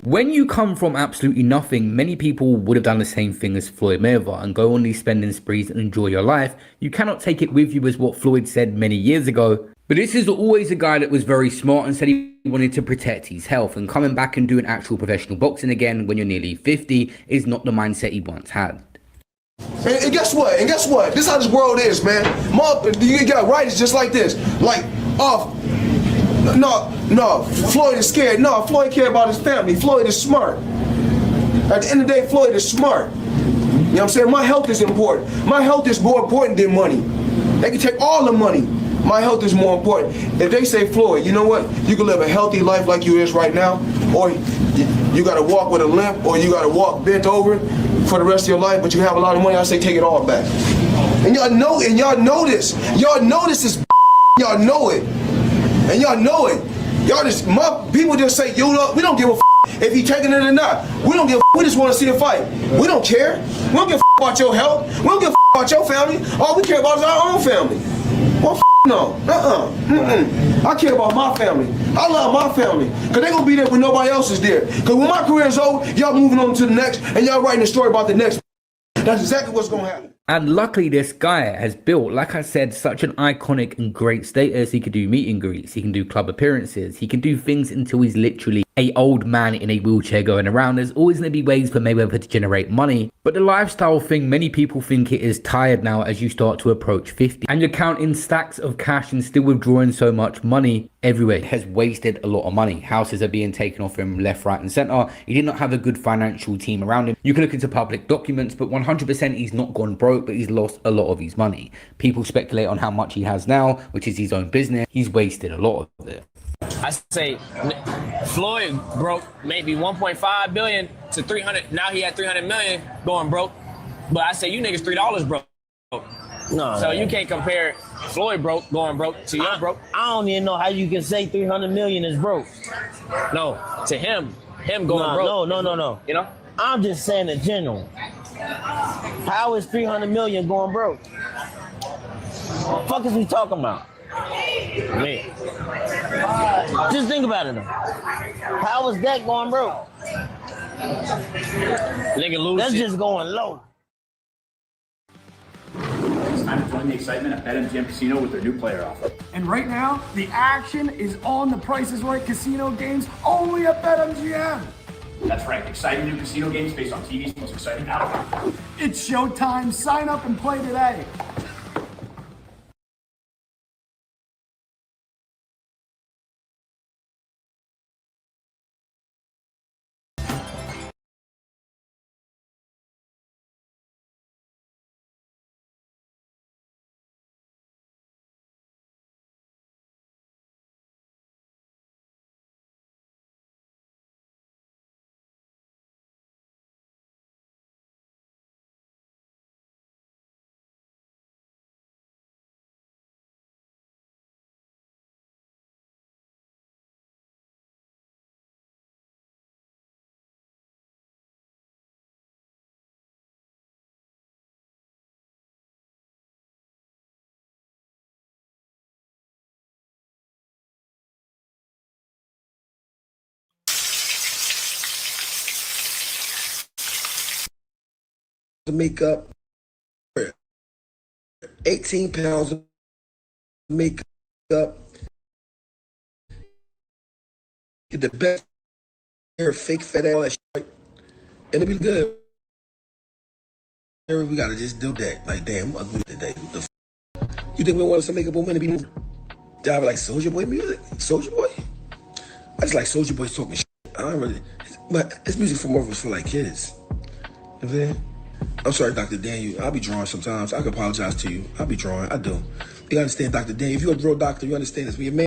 When you come from absolutely nothing, many people would have done the same thing as Floyd Mayweather and go on these spending sprees and enjoy your life. You cannot take it with you, as what Floyd said many years ago. But this is always a guy that was very smart and said he wanted to protect his health, and coming back and doing actual professional boxing again when you're nearly 50 is not the mindset he once had. And guess what? This is how this world is, man. You got writers just like this. Like, no, Floyd is scared. No, Floyd cares about his family. Floyd is smart. At the end of the day, Floyd is smart. You know what I'm saying? My health is important. My health is more important than money. They can take all the money. My health is more important. If they say, Floyd, you know what? You can live a healthy life like you is right now, or you got to walk with a limp, or you got to walk bent over for the rest of your life, but you have a lot of money, I say take it all back. And y'all know this. Y'all know this is y'all know it. And y'all know it. Y'all just, my people just say, yo, look, we don't give a if he taking it or not. We don't give a we just want to see the fight. We don't care. We don't give a about your health. We don't give a about your family. All we care about is our own family. Well, no. I care about my family. I love my family. Because they going to be there when nobody else is there. Because when my career is over, y'all moving on to the next, and y'all writing a story about the next. That's exactly what's going to happen. And luckily, this guy has built, like I said, such an iconic and great status. He could do meet and greets. He can do club appearances. He can do things until he's literally a old man in a wheelchair going around. There's always going to be ways for Mayweather to generate money. But the lifestyle thing, many people think it is tired now as you start to approach 50. And you're counting stacks of cash and still withdrawing so much money everywhere. He has wasted a lot of money. Houses are being taken off him left, right and center. He did not have a good financial team around him. You can look into public documents, but 100% he's not gone broke, but he's lost a lot of his money. People speculate on how much he has now, which is his own business. He's wasted a lot of it. I say Floyd broke maybe 1.5 billion to 300. Now he had 300 million going broke. But I say you niggas $3 broke. No. So you can't compare Floyd going broke to your broke. I don't even know how you can say 300 million is broke. No, to him going broke. No. You know? I'm just saying in general. How is 300 million going broke? What the fuck is we talking about? Man. Just think about it though. How is that going broke? Nigga lose That's shit. just going low. It's time to join the excitement at BetMGM Casino with their new player offer. And right now, the action is on the Price is Right casino games only at BetMGM. That's right, exciting new casino games based on TV's most exciting outcome. It's showtime. Sign up and play today. Makeup, 18 pounds of makeup, get the best hair, fake fat ass, all that shit, and it'll be good. We gotta just do that. Like, damn, I'm ugly today. What the you think we want some makeup on money? Be dive like Soulja Boy music? Soulja Boy? I just like Soulja Boy talking shit. I don't really, but it's music for more for like kids. You know what I'm saying? I'm sorry, Dr. Daniel. I'll be drawing sometimes. I can apologize to you. I'll be drawing. I do. You understand, Dr. Daniel. If you're a real doctor, you understand this. When your man